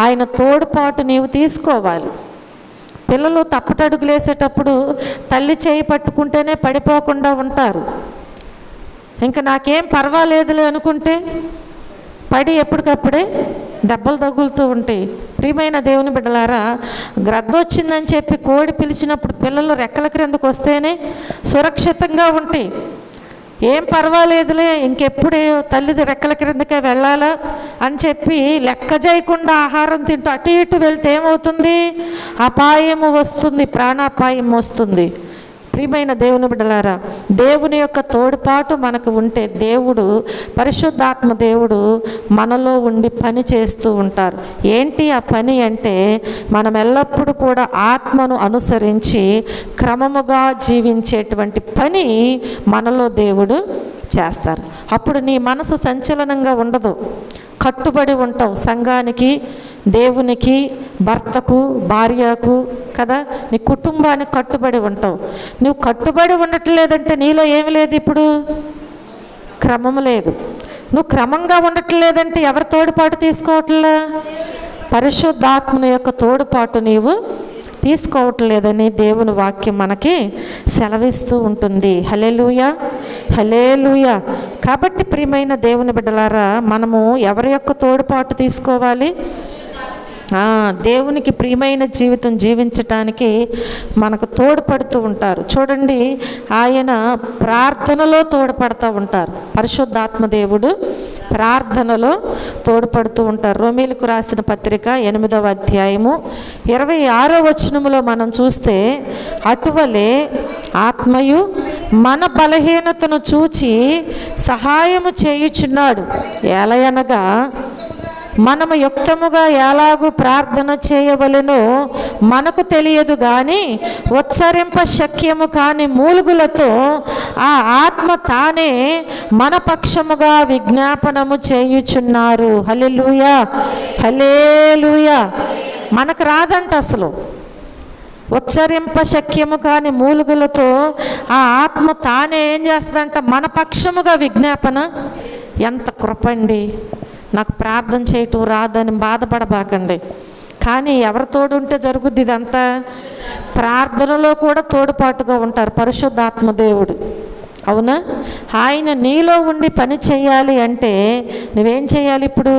ఆయన తోడుపాటు నీవు తీసుకోవాలి. పిల్లలు తప్పటడుగులేసేటప్పుడు తల్లి చేయి పట్టుకుంటేనే పడిపోకుండా ఉంటారు. ఇంకా నాకేం పర్వాలేదులే అనుకుంటే పడి ఎప్పటికప్పుడే దెబ్బలు తగులుతూ ఉంటాయి. ప్రియమైన దేవుని బిడ్డలారా, గ్రద్ద వచ్చిందని చెప్పి కోడి పిలిచినప్పుడు పిల్లలు రెక్కల క్రిందకు వస్తేనే సురక్షితంగా ఉంటాయి. ఏం పర్వాలేదులే, ఇంకెప్పుడు తల్లిది రెక్కల క్రిందకే వెళ్ళాలా అని చెప్పి లెక్క చేయకుండా ఆహారం తింటూ అటు ఇటు వెళ్తే ఏమవుతుంది? అపాయము వస్తుంది, ప్రాణాపాయం వస్తుంది. ప్రియమైన దేవుని బిడ్డలారా, దేవుని యొక్క తోడుపాటు మనకు ఉంటే దేవుడు, పరిశుద్ధాత్మ దేవుడు మనలో ఉండి పని చేస్తూ ఉంటారు. ఏంటి ఆ పని అంటే, మనం ఎల్లప్పుడూ కూడా ఆత్మను అనుసరించి క్రమముగా జీవించేటువంటి పని మనలో దేవుడు చేస్తారు. అప్పుడు నీ మనసు సంచలనంగా ఉండదు, కట్టుబడి ఉంటావు. సంఘానికి దేవునికి, భర్తకు, భార్యకు కదా, నీ కుటుంబానికి కట్టుబడి ఉంటావు. నువ్వు కట్టుబడి ఉండట్లేదంటే నీలో ఏమి లేదు, ఇప్పుడు క్రమము లేదు. నువ్వు క్రమంగా ఉండట్లేదంటే ఎవరి తోడుపాటు తీసుకోవట్లే? పరిశుద్ధాత్మని యొక్క తోడుపాటు నీవు తీసుకోవట్లేదని దేవుని వాక్యం మనకి సెలవిస్తూ ఉంటుంది. హల్లెలూయా, హల్లెలూయా. కాబట్టి ప్రియమైన దేవుని బిడ్డలారా, మనము ఎవరి యొక్క తోడుపాటు తీసుకోవాలి? దేవునికి ప్రియమైన జీవితం జీవించటానికి మనకు తోడ్పడుతూ ఉంటారు. చూడండి, ఆయన ప్రార్థనలో తోడ్పడుతూ ఉంటారు. పరిశుద్ధాత్మ దేవుడు ప్రార్థనలో తోడ్పడుతూ ఉంటారు. రోమీలకు రాసిన పత్రిక 8వ అధ్యాయము 26వ వచనములో మనం చూస్తే, అటువలే ఆత్మయు మన బలహీనతను చూచి సహాయము చేయుచున్నాడు. ఎలయనగా మనము యుక్తముగా ఎలాగూ ప్రార్థన చేయవలెనో మనకు తెలియదు, కానీ ఉచ్చరింప శక్యము కాని మూలుగులతో ఆ ఆత్మ తానే మన పక్షముగా విజ్ఞాపనము చేయుచున్నారు. హల్లెలూయా, హల్లెలూయా. మనకు రాదంట అసలు. ఉచ్చరింప శక్యము కాని మూలుగులతో ఆ ఆత్మ తానే ఏం చేస్తుందంట? మన పక్షముగా విజ్ఞాపన. ఎంత కృపండి! నాకు ప్రార్థన చేయటం రాదని బాధపడబాకండి. కానీ ఎవరి తోడుంటే జరుగుద్ది ఇదంతా? ప్రార్థనలో కూడా తోడుపాటుగా ఉంటారు పరిశుద్ధాత్మ దేవుడు. అవునా? ఆయన నీలో ఉండి పని చేయాలి అంటే నువ్వేం చేయాలి? ఇప్పుడు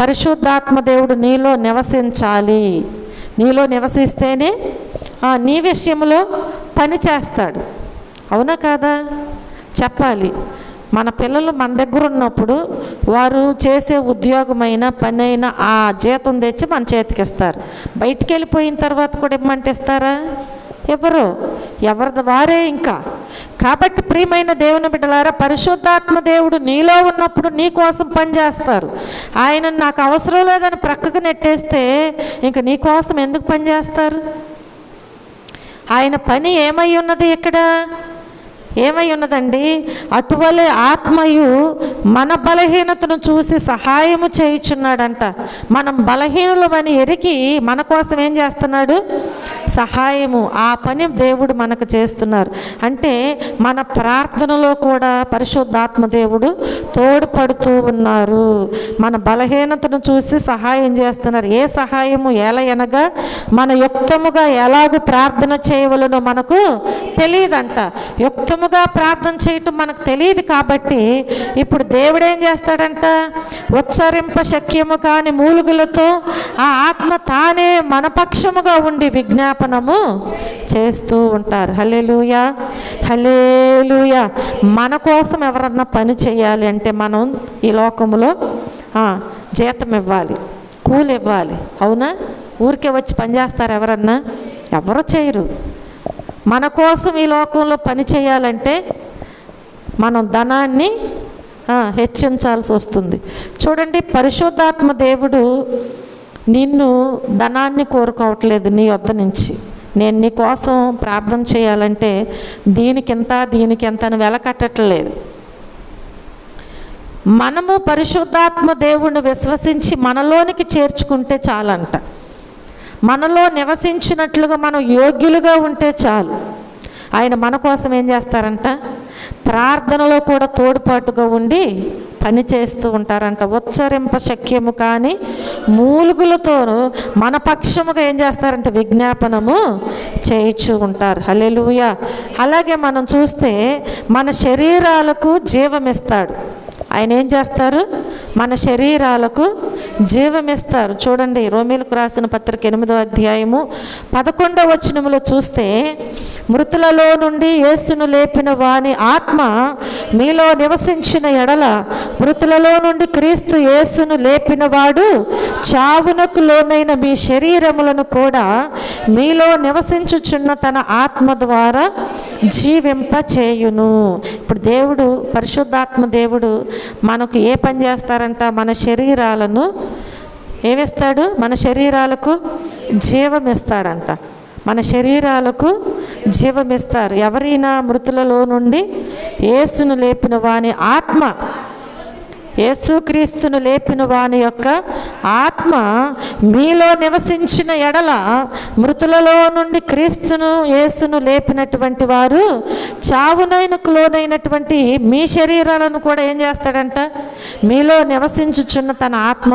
పరిశుద్ధాత్మ దేవుడు నీలో నివసించాలి. నీలో నివసిస్తేనే నీ విషయంలో పని చేస్తాడు. అవునా కాదా? చెప్పాలి. మన పిల్లలు మన దగ్గర ఉన్నప్పుడు వారు చేసే ఉద్యోగమైన పని అయినా ఆ జీతం తెచ్చి మన చేతికి ఇస్తారు. బయటికి వెళ్ళిపోయిన తర్వాత కూడా ఇమ్మంటే ఇస్తారా? ఎవరిది వారే. ఇంకా కాబట్టి ప్రియమైన దేవుని బిడ్డలారా, పరిశుద్ధాత్మ దేవుడు నీలో ఉన్నప్పుడు నీ కోసం పని చేస్తారు. ఆయన నాకు అవసరం లేదని ప్రక్కకు నెట్టేస్తే ఇంక నీ కోసం ఎందుకు పని చేస్తారు? ఆయన పని ఏమై ఉన్నది? ఇక్కడ ఏమై ఉన్నదండి? అటువలే ఆత్మయు మన బలహీనతను చూసి సహాయము చేయుచున్నాడంట. మనం బలహీనులమని ఎరిగి మన కోసం ఏం చేస్తున్నాడు? సహాయము. ఆ పని దేవుడు మనకు చేస్తున్నారు. అంటే మన ప్రార్థనలో కూడా పరిశుద్ధాత్మ దేవుడు తోడ్పడుతూ ఉన్నారు. మన బలహీనతను చూసి సహాయం చేస్తున్నారు. ఏ సహాయము? ఎలయనగా మన యుక్తముగా ఎలాగూ ప్రార్థన చేయవలనో మనకు తెలియదంట. యుక్తముగా ప్రార్థన చేయటం మనకు తెలియదు కాబట్టి ఇప్పుడు దేవుడు ఏం చేస్తాడంట? ఉచ్చరింప శక్యము కాని మూలుగులతో ఆ ఆత్మ తానే మన పక్షముగా ఉండి విజ్ఞాపనము చేస్తూ ఉంటారు. హల్లెలూయా, హల్లెలూయా. మన కోసం ఎవరన్నా పని చేయాలి అంటే మనం ఈ లోకములో జీతం ఇవ్వాలి, కూలి ఇవ్వాలి. అవునా? ఊరికే వచ్చి పని చేస్తారు ఎవరన్నా? ఎవరు చేయరు. మన కోసం ఈ లోకంలో పని చేయాలంటే మనం ధనాన్ని హెచ్చించాల్సి వస్తుంది. చూడండి, పరిశుద్ధాత్మ దేవుడు నిన్ను ధనాన్ని కోరుకోవట్లేదు నీ వద్ద నుంచి. నేను నీ కోసం ప్రార్థన చేయాలంటే దీనికింత అని వెలకట్టట్లేదు. మనము పరిశుద్ధాత్మ దేవుణ్ణి విశ్వసించి మనలోనికి చేర్చుకుంటే చాలంట. మనలో నివసించినట్లుగా మనం యోగ్యులుగా ఉంటే చాలు. ఆయన మన కోసం ఏం చేస్తారంట? ప్రార్థనలో కూడా తోడ్పాటుగా ఉండి పని చేస్తూ ఉంటారంట. ఉచ్చరింప శక్యము కానీ మూలుగులతో మన పక్షముగా ఏం చేస్తారంటే విజ్ఞాపనము చేయించు ఉంటారు. హల్లెలూయా. అలాగే మనం చూస్తే మన శరీరాలకు జీవమిస్తాడు. ఆయన ఏం చేస్తారు? మన శరీరాలకు జీవమిస్తారు. చూడండి, రోమీలకు రాసిన పత్రిక 8వ అధ్యాయము 11వ వచనములో చూస్తే, మృతులలో నుండి యేసును లేపిన వాని ఆత్మ మీలో నివసించిన ఎడల మృతులలో నుండి క్రీస్తు యేసును లేపిన వాడు చావునకు లోనైన మీ శరీరములను కూడా మీలో నివసించుచున్న తన ఆత్మ ద్వారా జీవింప చేయును. ఇప్పుడు దేవుడు, పరిశుద్ధాత్మ దేవుడు మనకు ఏ పని చేస్తారంట? మన శరీరాలను ఏమిస్తాడు? మన శరీరాలకు జీవమిస్తాడంట. మన శరీరాలకు జీవమిస్తారు. ఎవరైనా మృతులలో నుండి యేసును లేపిన వాని ఆత్మ యేసుక్రీస్తును లేపిన వాని యొక్క ఆత్మ మీలో నివసించిన ఎడల మృతులలో నుండి క్రీస్తును యేసును లేపినటువంటి వారు చావునైనకు లోనైనటువంటి మీ శరీరాలను కూడా ఏం చేస్తాడంట? మీలో నివసించుచున్న తన ఆత్మ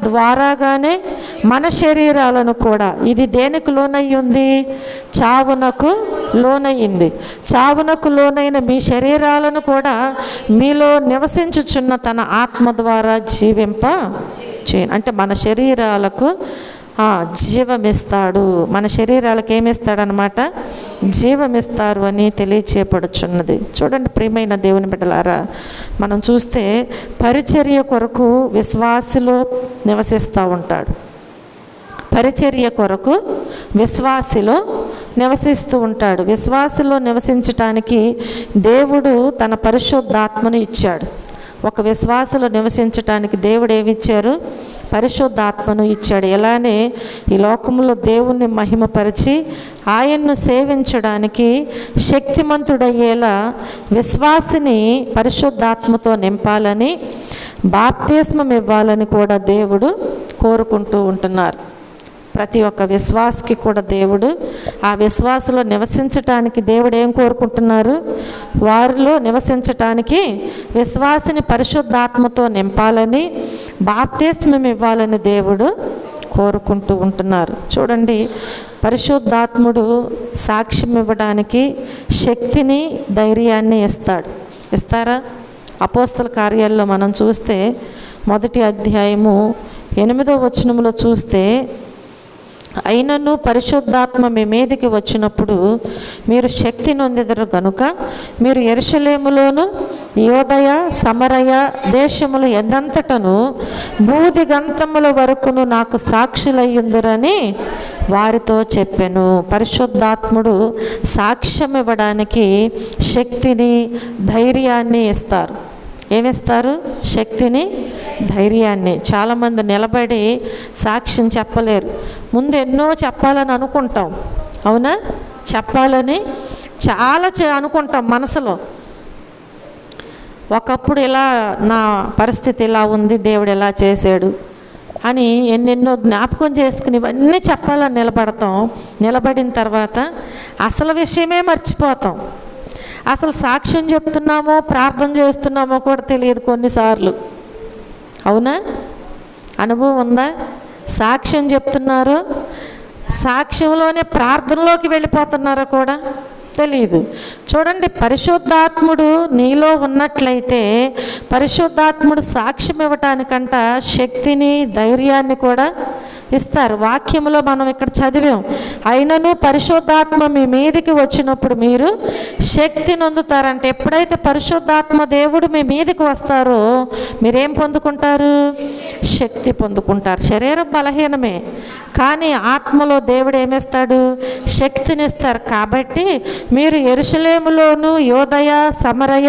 ద్వారాగానే మన శరీరాలను కూడా, ఇది దేనికి లోనయ్యింది? చావునకు లోనయ్యింది. చావునకు లోనైన మీ శరీరాలను కూడా మీలో నివసించుచున్న తన ఆత్మ ద్వారా జీవింప చేయను. అంటే మన శరీరాలకు జీవమిస్తాడు. మన శరీరాలకు ఏమిస్తాడనమాట? జీవమిస్తారు అని తెలియచేయబడుచున్నది. చూడండి ప్రియమైన దేవుని బిడ్డలారా, మనం చూస్తే పరిచర్య కొరకు విశ్వాసిలో నివసిస్తూ ఉంటాడు. పరిచర్య కొరకు విశ్వాసిలో నివసిస్తూ ఉంటాడు. విశ్వాసిలో నివసించటానికి దేవుడు తన పరిశుద్ధాత్మను ఇచ్చాడు. ఒక విశ్వాసలో నివసించటానికి దేవుడు ఏమిచ్చారు? పరిశుద్ధాత్మను ఇచ్చాడు. ఎలానే ఈ లోకంలో దేవుణ్ణి మహిమపరిచి ఆయన్ను సేవించడానికి శక్తిమంతుడయ్యేలా విశ్వాసిని పరిశుద్ధాత్మతో నింపాలని, బాప్తిస్మం ఇవ్వాలని కూడా దేవుడు కోరుకుంటూ ఉంటున్నారు. ప్రతి ఒక్క విశ్వాసకి కూడా దేవుడు ఆ విశ్వాసలో నివసించటానికి దేవుడు ఏం కోరుకుంటున్నారు? వారిలో నివసించటానికి విశ్వాసిని పరిశుద్ధాత్మతో నింపాలని, బాప్తిస్మం ఇవ్వాలని దేవుడు కోరుకుంటూ ఉంటున్నారు. చూడండి, పరిశుద్ధాత్ముడు సాక్ష్యం ఇవ్వడానికి శక్తిని, ధైర్యాన్ని ఇస్తారా? అపోస్తల కార్యాల్లో మనం చూస్తే 1వ అధ్యాయము 8వ వచనంలో చూస్తే, అయినను పరిశుద్ధాత్మ మీ మీదికి వచ్చినప్పుడు మీరు శక్తి నొందెదరు గనుక మీరు యెరూషలేములోను యోదయ సమరయ దేశములు ఎందంతటను భూదిగంతముల వరకును నాకు సాక్షులయ్యుందురని వారితో చెప్పెను. పరిశుద్ధాత్ముడు సాక్ష్యం ఇవ్వడానికి శక్తిని, ధైర్యాన్ని ఇస్తారు. ఏమిస్తారు? శక్తిని, ధైర్యాన్ని. చాలామంది నిలబడి సాక్ష్యం చెప్పలేరు. ముందు ఎన్నో చెప్పాలని అనుకుంటాం, అవునా? చెప్పాలని చాలా అనుకుంటాం మనసులో. ఒకప్పుడు ఇలా నా పరిస్థితి ఇలా ఉంది, దేవుడు ఎలా చేశాడు అని ఎన్నెన్నో జ్ఞాపకం చేసుకుని ఇవన్నీ చెప్పాలని నిలబడిన తర్వాత అసలు విషయమే మర్చిపోతాం. అసలు సాక్ష్యం చెప్తున్నామో ప్రార్థన చేస్తున్నామో కూడా తెలియదు కొన్నిసార్లు, అవునా? అనుభవం ఉందా? సాక్ష్యం చెప్తున్నారు, సాక్ష్యంలోనే ప్రార్థనలోకి వెళ్ళిపోతున్నారో కూడా తెలియదు. చూడండి, పరిశుద్ధాత్ముడు నీలో ఉన్నట్లయితే పరిశుద్ధాత్ముడు సాక్ష్యం ఇవ్వటానికంట శక్తిని, ధైర్యాన్ని కూడా ఇస్తారు. వాక్యంలో మనం ఇక్కడ చదివాం, అయినను పరిశుద్ధాత్మ మీ మీదికి వచ్చినప్పుడు మీరు శక్తి నొందుతారంటే, ఎప్పుడైతే పరిశుద్ధాత్మ దేవుడు మీ మీదికి వస్తారో మీరేం పొందుకుంటారు? శక్తి పొందుకుంటారు. శరీరం బలహీనమే, కానీ ఆత్మలో దేవుడు ఏమిస్తాడు? శక్తినిస్తారు. కాబట్టి మీరు యెరూషలేములోను యోదయ సమరయ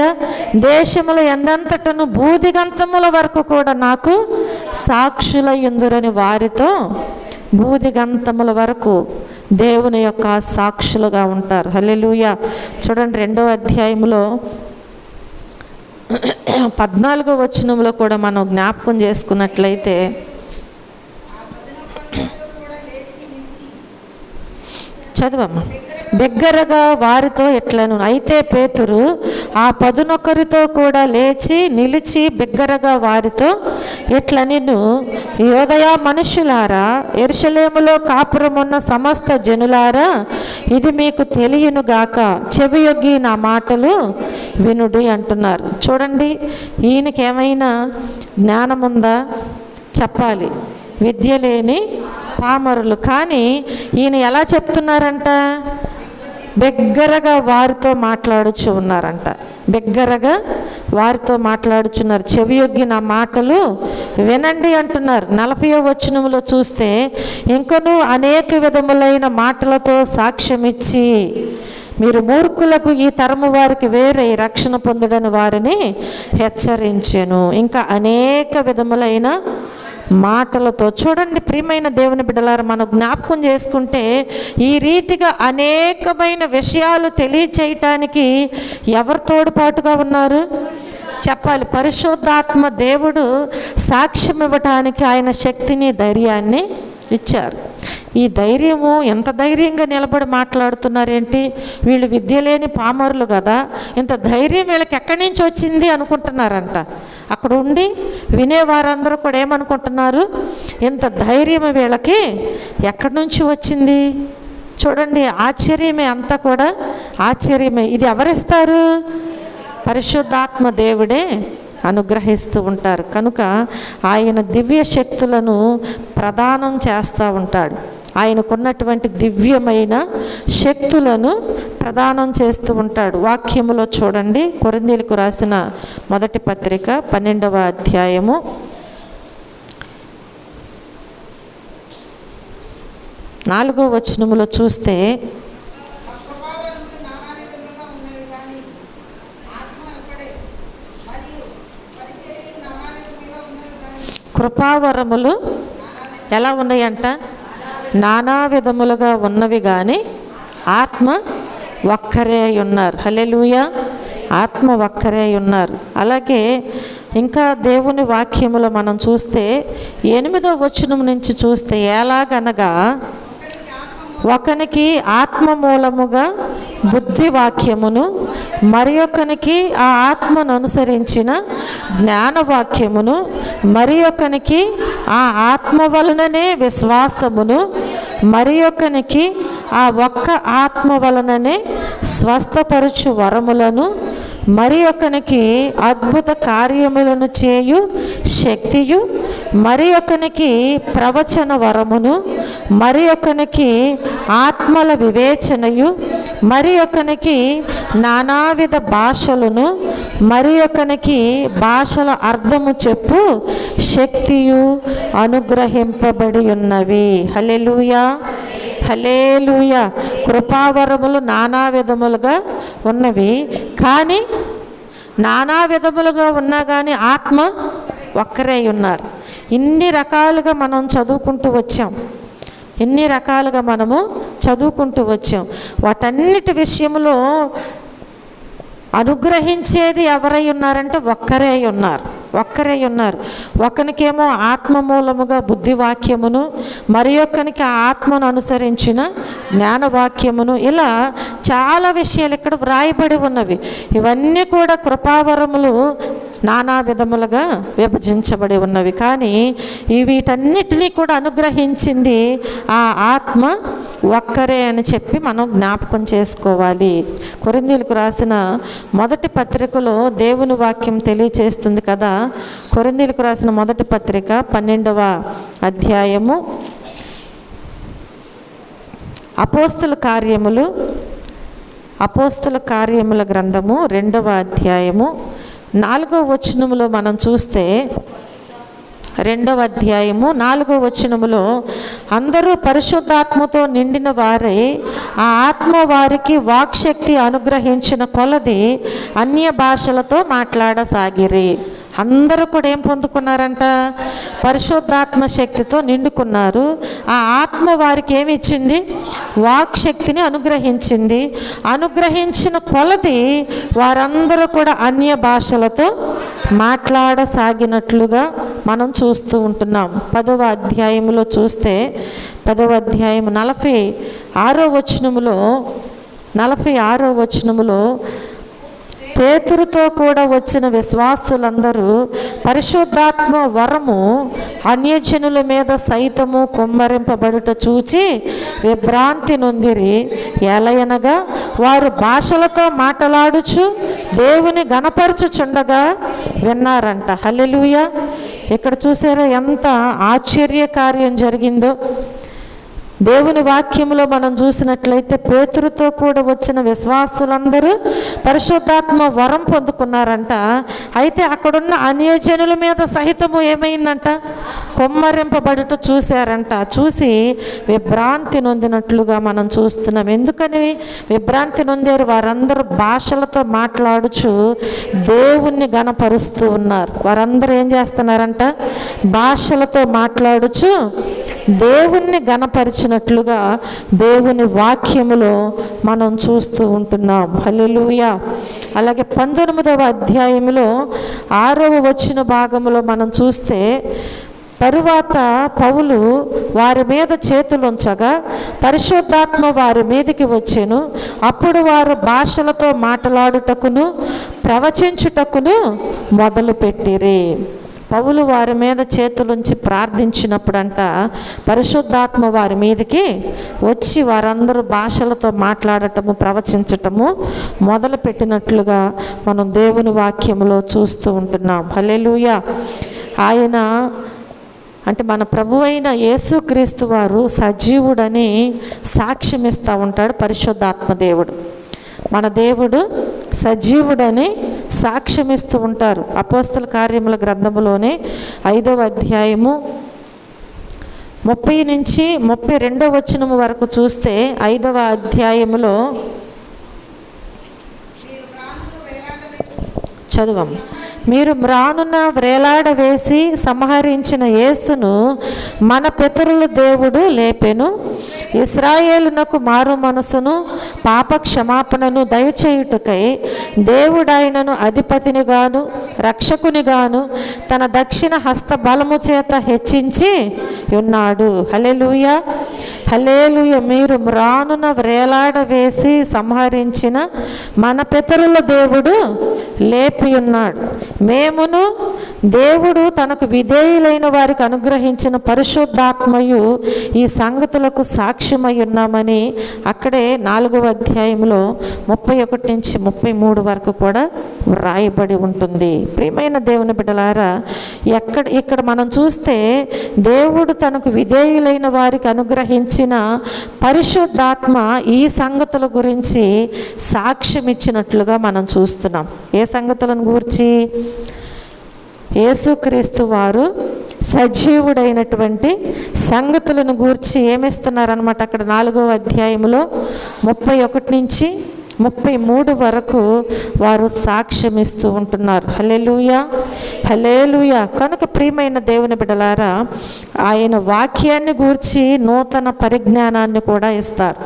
దేశముల ఎందంతటను భూదిగంతముల వరకు కూడా నాకు సాక్షులయ్యుందురని వారితో, భూదిగంతముల వరకు దేవుని యొక్క సాక్షులుగా ఉంటారు. హల్లెలూయా. చూడండి, 2వ అధ్యాయంలో 14వ వచనంలో కూడా మనం జ్ఞాపకం చేసుకున్నట్లయితే, చదవమ్మా. బిగ్గరగా వారితో ఎట్లను, అయితే పేతురు ఆ 11 కూడా లేచి నిలిచి బిగ్గరగా వారితో ఎట్లనెను, యోదయ మనుషులారా, యెరూషలేములో కాపురమున్న సమస్త జనులారా, ఇది మీకు తెలియనుగాక, చెవియొగ్గి నా మాటలు వినుడి అంటున్నారు. చూడండి, ఈయనకి ఏమైనా జ్ఞానముందా? చెప్పాలి. విద్య లేని పామరులు. కానీ ఈయన ఎలా చెప్తున్నారంట? బిగ్గరగా వారితో మాట్లాడుచు ఉన్నారంట. బిగ్గరగా వారితో మాట్లాడుచున్నారు. చెవియొగ్గి నా మాటలు వినండి అంటున్నారు. 40వ వచనంలో చూస్తే, ఇంకనూ అనేక విధములైన మాటలతో సాక్ష్యమిచ్చి మీరు మూర్ఖులకు ఈ తరము వారికి వేరే రక్షణ పొందుడని వారిని హెచ్చరించెను. ఇంకా అనేక విధములైన మాటలతో. చూడండి ప్రియమైన దేవుని బిడ్డలారా, మనం జ్ఞాపకం చేసుకుంటే ఈ రీతిగా అనేకమైన విషయాలు తెలియచేయటానికి ఎవరు తోడ్పాటుగా ఉన్నారు? చెప్పాలి. పరిశుద్ధాత్మ దేవుడు సాక్ష్యం ఇవ్వటానికి ఆయన శక్తిని, ధైర్యాన్ని ఇచ్చారు. ఈ ధైర్యము, ఎంత ధైర్యంగా నిలబడి మాట్లాడుతున్నారేంటి, వీళ్ళు విద్య లేని పామరులు కదా, ఇంత ధైర్యం వీళ్ళకి ఎక్కడి నుంచి వచ్చింది అనుకుంటున్నారంట. అక్కడ ఉండి వినేవారందరూ కూడా ఏమనుకుంటున్నారు, ఇంత ధైర్యం వీళ్ళకి ఎక్కడి నుంచి వచ్చింది. చూడండి, ఆశ్చర్యమే, అంతా కూడా ఆశ్చర్యమే. ఇది ఎవరిస్తారు? పరిశుద్ధాత్మ దేవుడే అనుగ్రహిస్తూ ఉంటారు. కనుక ఆయన దివ్య శక్తులను ప్రదానం చేస్తూ ఉంటాడు. ఆయనకున్నటువంటి దివ్యమైన శక్తులను ప్రదానం చేస్తూ ఉంటాడు. వాక్యములో చూడండి, కొరింథీయులకు రాసిన మొదటి పత్రిక 12వ అధ్యాయము 4వ వచనములో చూస్తే, కృపావరములు ఎలా ఉన్నాయంట? నానా విధములుగా ఉన్నవి కానీ ఆత్మ ఒక్కరే ఉన్నారు. హల్లెలూయా! ఆత్మ ఒక్కరే ఉన్నారు. అలాగే ఇంకా దేవుని వాక్యములో మనం చూస్తే 8వ వచనం నుంచి చూస్తే, ఎలాగనగా ఒకనికి ఆత్మ మూలముగా బుద్ధి వాక్యమును, మరి ఒకనికి ఆ ఆత్మను అనుసరించిన జ్ఞానవాక్యమును, మరి ఒకనికి ఆ ఆత్మ వలననే విశ్వాసమును, మరి ఒకనికి ఆ ఒక్క ఆత్మ వలననే స్వస్థపరచు వరములను, మరి ఒకనికి అద్భుత కార్యములను చేయు శక్తియు, మరి ఒకనికి ప్రవచన వరమును, మరి ఒకనికి ఆత్మల వివేచనయు, మరి ఒకనికి నానావిధ భాషలను, మరి ఒకనికి భాషల అర్థము చెప్పు శక్తియు అనుగ్రహింపబడి ఉన్నవి. హల్లెలూయా! హల్లెలూయా! కృపావరములు నానా విధములుగా ఉన్నవి, కానీ నానా విధములుగా ఉన్నా కానీ ఆత్మ ఒక్కరే ఉన్నారు. ఇన్ని రకాలుగా మనం చదువుకుంటూ వచ్చాం, ఎన్ని రకాలుగా మనము చదువుకుంటూ వచ్చాం. వాటన్నిటి విషయంలో అనుగ్రహించేది ఎవరై ఉన్నారంటే ఒక్కరే ఉన్నారు. ఒక్కరే ఉన్నారు. ఒకనికేమో ఆత్మ మూలముగా బుద్ధివాక్యమును, మరి ఒక్కనికి ఆ ఆత్మను అనుసరించిన జ్ఞానవాక్యమును, ఇలా చాలా విషయాలు ఇక్కడ వ్రాయబడి ఉన్నవి. ఇవన్నీ కూడా కృపావరములు నానా విధములుగా విభజించబడి ఉన్నవి. కానీ వీటన్నిటినీ కూడా అనుగ్రహించింది ఆ ఆత్మ ఒక్కరే అని చెప్పి మనం జ్ఞాపకం చేసుకోవాలి. కొరింథీయులకు రాసిన మొదటి పత్రికలో దేవుని వాక్యం తెలియచేస్తుంది కదా. కొరింథీయులకు రాసిన మొదటి పత్రిక 12వ అధ్యాయము, అపోస్తుల కార్యముల గ్రంథము 2వ అధ్యాయము 4వ వచనములో మనం చూస్తే, 2వ అధ్యాయము 4వ వచనములో, అందరూ పరిశుద్ధాత్మతో నిండిన వారే ఆ ఆత్మ వారికి వాక్శక్తి అనుగ్రహించిన కొలది అన్య భాషలతో మాట్లాడసాగిరి. అందరూ కూడా ఏం పొందుకున్నారంట? పరిశుద్ధాత్మ శక్తితో నిండుకున్నారు. ఆ ఆత్మ వారికి ఏమి ఇచ్చింది? వాక్శక్తిని అనుగ్రహించింది. అనుగ్రహించిన కొలది వారందరూ కూడా అన్య భాషలతో మాట్లాడసాగినట్లుగా మనం చూస్తూ ఉంటున్నాం. 10వ అధ్యాయంలో చూస్తే, 10వ అధ్యాయం 46వ వచనములో పేతురుతో కూడా వచ్చిన విశ్వాసులందరూ పరిశుద్ధాత్మ వరము అన్యజనుల మీద సైతము కుమ్మరింపబడుట చూచి విభ్రాంతి నొందిరి. ఎలయనగా వారు భాషలతో మాట్లాడుచు దేవుని గణపరచుచుండగా విన్నారంట. హల్లెలూయా! ఇక్కడ చూసారా ఎంత ఆశ్చర్య కార్యం జరిగిందో. దేవుని వాక్యంలో మనం చూసినట్లయితే పేతురుతో కూడా వచ్చిన విశ్వాసులందరూ పరిశుద్ధాత్మ వరం పొందుకున్నారంట. అయితే అక్కడున్న అన్యజనుల మీద సహితము ఏమైందంట? కుమ్మరింపబడుట చూశారంట. చూసి విభ్రాంతి నొందినట్లుగా మనం చూస్తున్నాం. ఎందుకని విభ్రాంతి నొందారు? వారందరూ భాషలతో మాట్లాడుచు దేవుణ్ణి గణపరుస్తూ ఉన్నారు. వారందరూ ఏం చేస్తున్నారంట? భాషలతో మాట్లాడుచు దేవుణ్ణి గణపరిచినట్లుగా దేవుని వాక్యములో మనం చూస్తూ ఉంటున్నాం. హల్లెలూయా! అలాగే 19వ అధ్యాయంలో 6వ వచన భాగంలో మనం చూస్తే, తరువాత పౌలు వారి మీద చేతులుంచగా పరిశుద్ధాత్మ వారి మీదకి వచ్చెను. అప్పుడు వారు భాషలతో మాట్లాడుటకును ప్రవచించుటకును మొదలుపెట్టిరి. పౌలు వారి మీద చేతులుంచి ప్రార్థించినప్పుడంట పరిశుద్ధాత్మ వారి మీదకి వచ్చి వారందరూ భాషలతో మాట్లాడటము ప్రవచించటము మొదలుపెట్టినట్లుగా మనం దేవుని వాక్యంలో చూస్తూ ఉంటున్నాం. హల్లెలూయా. ఆయన అంటే మన ప్రభు అయిన యేసుక్రీస్తు వారు సజీవుడని సాక్ష్యం ఇస్తూ ఉంటాడు పరిశుద్ధాత్మ దేవుడు. మన దేవుడు సజీవుడని సాక్ష్యమిస్తూ ఉంటారు. అపోస్తల కార్యముల గ్రంథములోనే 5వ అధ్యాయము 30 నుంచి 32వ వచనం వరకు చూస్తే, 5వ అధ్యాయములో చదువం. మీరు మ్రానున వ్రేలాడవేసి సంహరించిన యేసును మన పితరుల దేవుడు లేపెను. ఇశ్రాయేలునకు మారు మనసును పాప క్షమాపణను దయచేయుటకై దేవుడాయనను అధిపతినిగాను రక్షకునిగాను తన దక్షిణ హస్త బలము చేత హెచ్చించి ఉన్నాడు. హల్లెలూయా, హల్లెలూయా. మీరు మ్రానున వ్రేలాడవేసి సంహరించిన మన పితరుల దేవుడు లేపి ఉన్నాడు. మేమును దేవుడు తనకు విధేయులైన వారికి అనుగ్రహించిన పరిశుద్ధాత్మయు ఈ సంగతులకు సాక్ష్యమై ఉన్నామని అక్కడే 4వ అధ్యాయంలో 31 నుంచి 33 వరకు కూడా వ్రాయబడి ఉంటుంది. ప్రియమైన దేవుని బిడ్డలారా, ఇక్కడ మనం చూస్తే దేవుడు తనకు విధేయులైన వారికి అనుగ్రహించిన పరిశుద్ధాత్మ ఈ సంగతుల గురించి సాక్ష్యం ఇచ్చినట్లుగా మనం చూస్తున్నాం. ఏ సంగతులను గురించి? యేసుక్రీస్తు వారు సజీవుడైనటువంటి సంగతులను గూర్చి ఏమిస్తున్నారనమాట. అక్కడ 4వ అధ్యాయంలో 31 నుంచి 33 వరకు వారు సాక్ష్యం ఇస్తూ ఉంటున్నారు. హల్లెలూయా, హల్లెలూయా. కనుక ప్రియమైన దేవుని బిడ్డలారా, ఆయన వాక్యాన్ని గూర్చి నూతన పరిజ్ఞానాన్ని కూడా ఇస్తారు.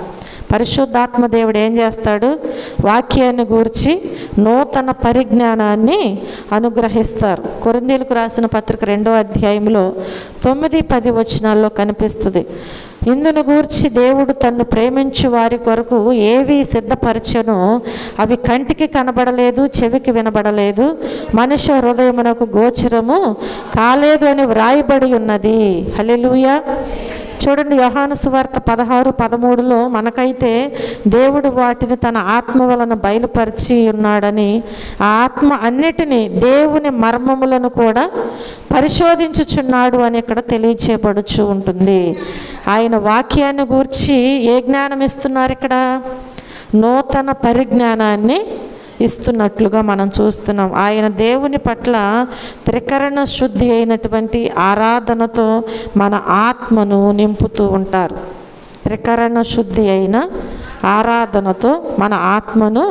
పరిశుద్ధాత్మ దేవుడు ఏం చేస్తాడు? వాక్యాన్ని గూర్చి నూతన పరిజ్ఞానాన్ని అనుగ్రహిస్తారు. కొరింథీయులకు రాసిన పత్రిక 2వ అధ్యాయంలో 9-10 వచనాల్లో కనిపిస్తుంది. ఇందును గూర్చి దేవుడు తన్ను ప్రేమించు వారి కొరకు ఏవి సిద్ధపరచనో అవి కంటికి కనబడలేదు, చెవికి వినబడలేదు, మనుష్య హృదయమునకు గోచరము కాలేదు అని వ్రాయబడి ఉన్నది. హల్లెలూయా. చూడండి, యోహాను సువార్త 16-13లో మనకైతే దేవుడు వాటిని తన ఆత్మ వలన బయలుపరిచి ఉన్నాడని, ఆ ఆత్మ అన్నిటినీ దేవుని మర్మములను కూడా పరిశోధించుచున్నాడు అని ఇక్కడ తెలియచేయబడుచు ఉంటుంది. ఆయన వాక్యాన్ని గూర్చి ఏ జ్ఞానం ఇస్తున్నారు? ఇక్కడ నూతన పరిజ్ఞానాన్ని ఇస్తున్నట్లుగా మనం చూస్తున్నాం. ఆయన దేవుని పట్ల త్రికరణ శుద్ధి అయినటువంటి ఆరాధనతో మన ఆత్మను నింపుతూ ఉంటారు. త్రికరణ శుద్ధి అయిన ఆరాధనతో మన ఆత్మను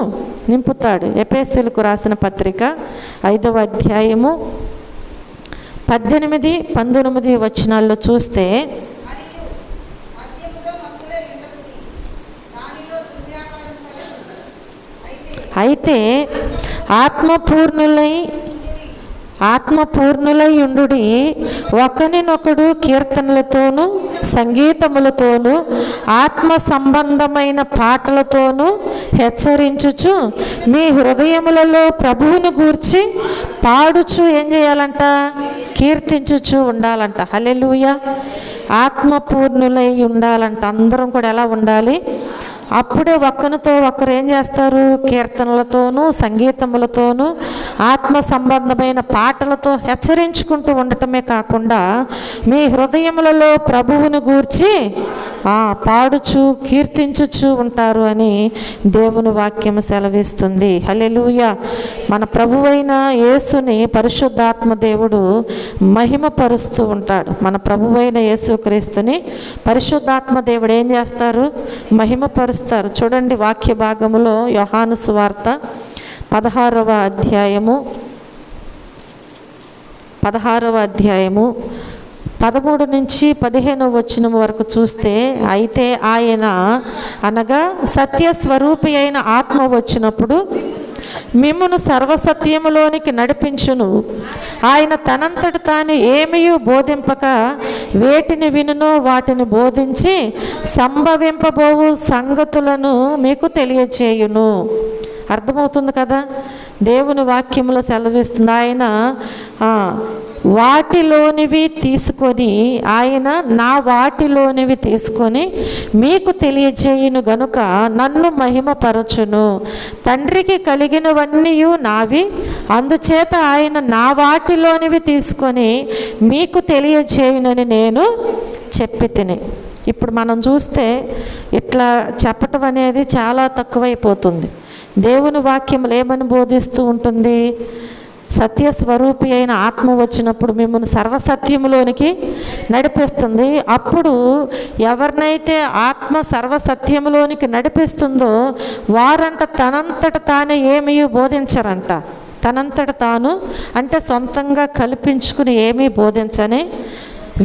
నింపుతాడు. ఎఫెసీయులకు రాసిన పత్రిక 5వ అధ్యాయము 18-19 వచనాల్లో చూస్తే, అయితే ఆత్మపూర్ణులై ఉండుడి, ఒకరినొకడు కీర్తనలతోనూ సంగీతములతోనూ ఆత్మ సంబంధమైన పాటలతోనూ హెచ్చరించుచు మీ హృదయములలో ప్రభువును గూర్చి పాడుచు ఏం చేయాలంట? కీర్తించుచు ఉండాలంట. హల్లెలూయా. ఆత్మపూర్ణులై ఉండాలంట. అందరం కూడా ఎలా ఉండాలి? అప్పుడే ఒకరితో ఒకరు ఏం చేస్తారు? కీర్తనలతోనూ సంగీతములతోనూ ఆత్మ సంబంధమైన పాటలతో హెచ్చరించుకుంటూ ఉండటమే కాకుండా మీ హృదయములలో ప్రభువును గూర్చి పాడుచు కీర్తించుచు ఉంటారు అని దేవుని వాక్యం సెలవిస్తుంది. హల్లెలూయా. మన ప్రభువైన యేసుని పరిశుద్ధాత్మ దేవుడు మహిమపరుస్తూ ఉంటాడు. మన ప్రభువైన యేసుక్రీస్తుని పరిశుద్ధాత్మ దేవుడు ఏం చేస్తారు? మహిమపరుస్తారు. చూడండి, వాక్య భాగములో యోహాను సువార్త 16వ అధ్యాయము 13 నుంచి 15 వచనం వరకు చూస్తే, అయితే ఆయన అనగా సత్యస్వరూపి అయిన ఆత్మ వచ్చినప్పుడు మిమ్మును సర్వసత్యములోనికి నడిపించును. ఆయన తనంతట తాను ఏమీ బోధింపక వేటిని వినునో వాటిని బోధించి సంభవింపబోవు సంగతులను మీకు తెలియచేయును. అర్థమవుతుంది కదా? దేవుని వాక్యములో సెలవిస్తుంది. ఆయన వాటిలోనివి తీసుకొని, ఆయన నా వాటిలోనివి తీసుకొని మీకు తెలియజేయును గనుక నన్ను మహిమపరచును. తండ్రికి కలిగినవన్నీ నావి, అందుచేత ఆయన నా వాటిలోనివి తీసుకొని మీకు తెలియజేయునని నేను చెప్పి తిని. ఇప్పుడు మనం చూస్తే ఇట్లా చెప్పటం అనేది చాలా తక్కువైపోతుంది. దేవుని వాక్యములు ఏమని బోధిస్తూ ఉంటుంది? సత్యస్వరూపి అయిన ఆత్మ వచ్చినప్పుడు మిమ్మల్ని సర్వసత్యములోనికి నడిపిస్తుంది. అప్పుడు ఎవరినైతే ఆత్మ సర్వసత్యములోనికి నడిపిస్తుందో వారంట తనంతట తానే ఏమీ బోధించరంట. తనంతట తాను అంటే సొంతంగా కల్పించుకుని ఏమీ బోధించని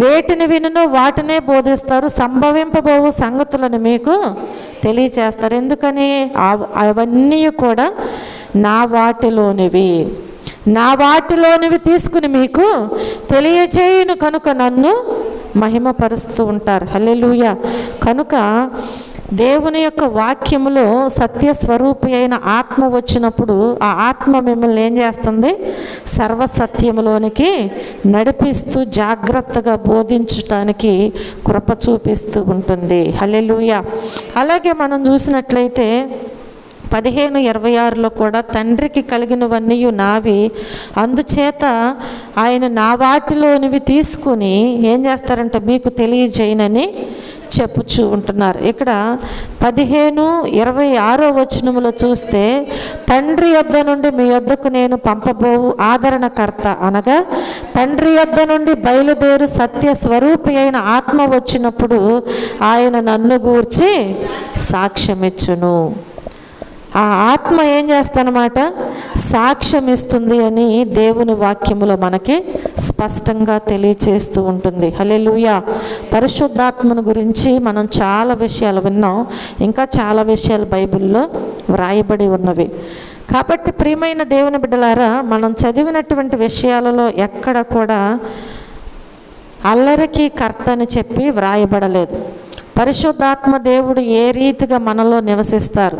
వేటిని వినునో వాటినే బోధిస్తారు. సంభవింపబోవు సంగతులను మీకు తెలియచేస్తారు. ఎందుకని? అవన్నీ కూడా నా వాటిలోనివి తీసుకుని మీకు తెలియచేయును కనుక నన్ను మహిమపరుస్తూ ఉంటారు. హల్లెలూయా. కనుక దేవుని యొక్క వాక్యములో సత్యస్వరూపి అయిన ఆత్మ వచ్చినప్పుడు ఆ ఆత్మ మిమ్మల్ని ఏం చేస్తుంది? సర్వసత్యములోనికి నడిపిస్తూ జాగ్రత్తగా బోధించటానికి కృప చూపిస్తూ ఉంటుంది. హల్లెలూయా. అలాగే మనం చూసినట్లయితే 15:26లో కూడా తండ్రికి కలిగినవన్నీ నావి, అందుచేత ఆయన నా వాటిలోనివి తీసుకుని ఏం చేస్తారంటే మీకు తెలియజేయనని చెప్పుచూ ఉంటున్నారు. ఇక్కడ 15:26 వచనములో చూస్తే, తండ్రి యొద్ద నుండి మీ యొద్దకు నేను పంపబోవు ఆదరణకర్త అనగా తండ్రి యొద్ద నుండి బయలుదేరు సత్య స్వరూపి అయిన ఆత్మ వచ్చినప్పుడు ఆయన నన్ను గూర్చి సాక్ష్యమిచ్చును. ఆ ఆత్మ ఏం చేస్తానమాట? సాక్ష్యం ఇస్తుంది అని దేవుని వాక్యములో మనకి స్పష్టంగా తెలియచేస్తూ ఉంటుంది. హల్లెలూయా. పరిశుద్ధాత్మను గురించి మనం చాలా విషయాలు విన్నాం. ఇంకా చాలా విషయాలు బైబిల్లో వ్రాయబడి ఉన్నవి. కాబట్టి ప్రియమైన దేవుని బిడ్డలారా, మనం చదివినటువంటి విషయాలలో ఎక్కడ కూడా అల్లరికి కర్త అని చెప్పి వ్రాయబడలేదు. పరిశుద్ధాత్మ దేవుడు ఏ రీతిగా మనలో నివసిస్తారు,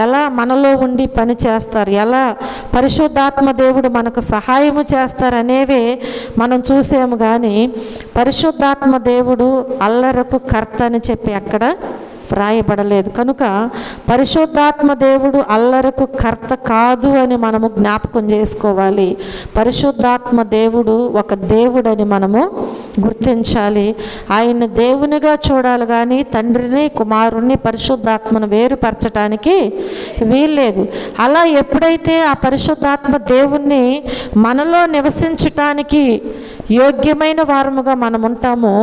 ఎలా మనలో ఉండి పని చేస్తారు, ఎలా పరిశుద్ధాత్మ దేవుడు మనకు సహాయము చేస్తారు అనేవే మనం చూసాము. కానీ పరిశుద్ధాత్మ దేవుడు అల్లరకు కర్త అని చెప్పి అక్కడ వ్రాయబడలేదు. కనుక పరిశుద్ధాత్మ దేవుడు అల్లరకు కర్త కాదు అని మనము జ్ఞాపకం చేసుకోవాలి. పరిశుద్ధాత్మ దేవుడు ఒక దేవుడని మనము గుర్తించాలి. ఆయన దేవునిగా చూడాలి, కానీ తండ్రిని కుమారుణ్ణి పరిశుద్ధాత్మను వేరుపరచడానికి వీల్లేదు. అలా ఎప్పుడైతే ఆ పరిశుద్ధాత్మ దేవుణ్ణి మనలో నివసించటానికి యోగ్యమైన వారముగా మనం ఉంటామో,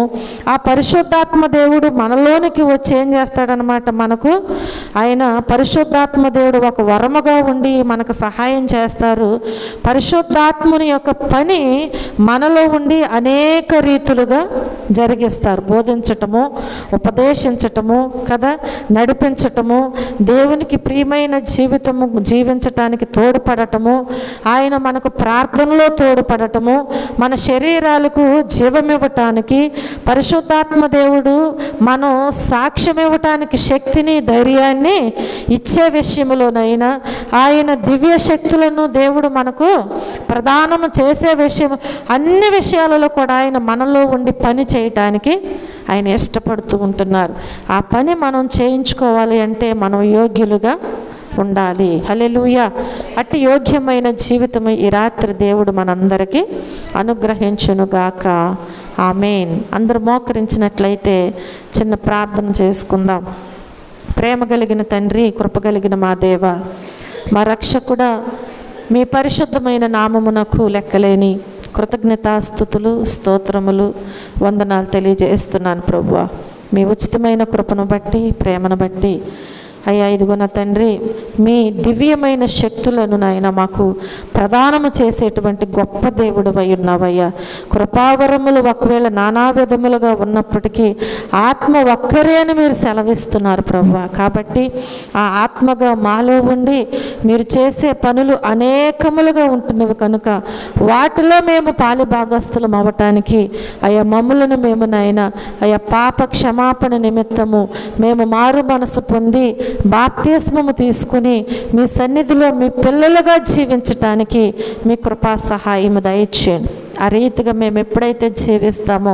ఆ పరిశుద్ధాత్మ దేవుడు మనలోనికి వచ్చి ఏం చేస్తాడనమాట? మనకు ఆయన పరిశుద్ధాత్మ దేవుడు ఒక వరముగా ఉండి మనకు సహాయం చేస్తారు. పరిశుద్ధాత్ముని యొక్క పని మనలో ఉండి అనేక రీతులుగా జరిగిస్తారు. బోధించటము, ఉపదేశించటము కదా, నడిపించటము, దేవునికి ప్రియమైన జీవితము జీవించటానికి తోడ్పడటము, ఆయన మనకు ప్రార్థనలో తోడ్పడటము, మన శరీరాలకు జీవమివ్వటానికి పరిశుద్ధాత్మ దేవుడు మనం సాక్ష్యం ఇవ్వటానికి శక్తిని ధైర్యాన్ని ఇచ్చే విషయంలోనైనా, ఆయన దివ్య శక్తులను దేవుడు మనకు ప్రదానము చేసే విషయం, అన్ని విషయాలలో కూడా ఆయన మనలో ఉండి పని చేయటానికి ఆయన ఇష్టపడుతూ ఉంటున్నారు. ఆ పని మనం చేయించుకోవాలి అంటే మనం యోగ్యులుగా ఉండాలి. హల్లెలూయా. అట్టి యోగ్యమైన జీవితం ఈ రాత్రి దేవుడు మనందరికీ అనుగ్రహించునుగాక. ఆమేన్. అందరూ మోకరించినట్లయితే చిన్న ప్రార్థన చేసుకుందాం. ప్రేమ కలిగిన తండ్రి, కృప కలిగిన మా దేవ, మా రక్షకుడా, మీ పరిశుద్ధమైన నామమునకు లెక్కలేని కృతజ్ఞతాస్తుతులు, స్తోత్రములు, వందనాలు తెలియజేస్తున్నాను ప్రభువా. మీ ఉచితమైన కృపను బట్టి, ప్రేమను బట్టి అయ్యా ఇదిగో నా తండ్రి, మీ దివ్యమైన శక్తులను నాయన మాకు ప్రదానము చేసేటువంటి గొప్ప దేవుడు అయి ఉన్నావయ్యా. కృపావరములు ఒకవేళ నానా విధములుగా ఉన్నప్పటికీ ఆత్మ ఒక్కరే అని మీరు సెలవిస్తున్నారు ప్రభువా. కాబట్టి ఆ ఆత్మగా మాలో ఉండి మీరు చేసే పనులు అనేకములుగా ఉంటున్నవి కనుక వాటిలో మేము పాలి భాగస్థులం అవ్వటానికి అయ్యా మమ్ములను మేము నాయన అయ్యా పాప క్షమాపణ నిమిత్తము మేము మారు మనసు పొంది బాప్తిస్మము తీసుకుని మీ సన్నిధిలో మీ పిల్లలుగా జీవించటానికి మీ కృపా సహాయము దయచేయండి. ఆ రీతిగా మేము ఎప్పుడైతే జీవిస్తామో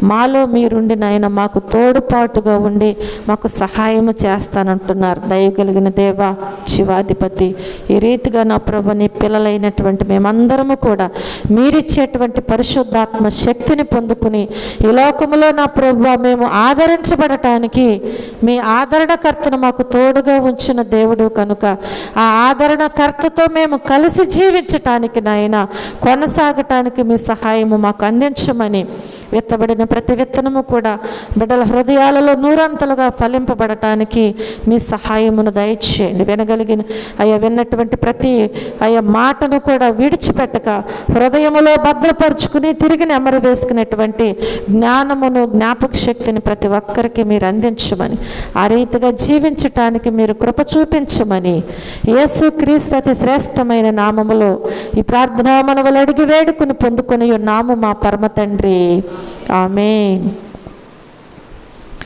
మాలో మీరుండి నాయన మాకు తోడుపాటుగా ఉండి మాకు సహాయము చేస్తానంటున్నారు. దయగలిగిన దేవా, జీవాధిపతి, ఈ రీతిగా నా ప్రభు నీ పిల్లలైనటువంటి మేమందరము కూడా మీరిచ్చేటువంటి పరిశుద్ధాత్మ శక్తిని పొందుకుని ఈ లోకములో నా ప్రభు మేము ఆదరించబడటానికి మీ ఆదరణకర్తను మాకు తోడుగా ఉంచిన దేవుడు కనుక ఆ ఆదరణకర్తతో మేము కలిసి జీవించటానికి నాయన కొనసాగటానికి మీ సహాయము మాకు అందించమని, విత్తబడిన ప్రతి విత్తనము కూడా బిడ్డల హృదయాలలో నూరంతలుగా ఫలింపబడటానికి మీ సహాయమును దయచేయండి. విన్నటువంటి ప్రతి మాటను కూడా విడిచిపెట్టక హృదయములో భద్రపరుచుకుని తిరిగి నెమరు వేసుకునేటువంటి జ్ఞానమును, జ్ఞాపక శక్తిని ప్రతి ఒక్కరికి మీరు అందించమని, ఆ రీతిగా జీవించటానికి మీరు కృప చూపించమని యేసు క్రీస్తు అతి శ్రేష్టమైన నామములో ఈ ప్రార్థన మనవలు అడిగి వేడుకుని పొందుకొని ఉన్నాము మా పరమ తండ్రి. ఆమేన్.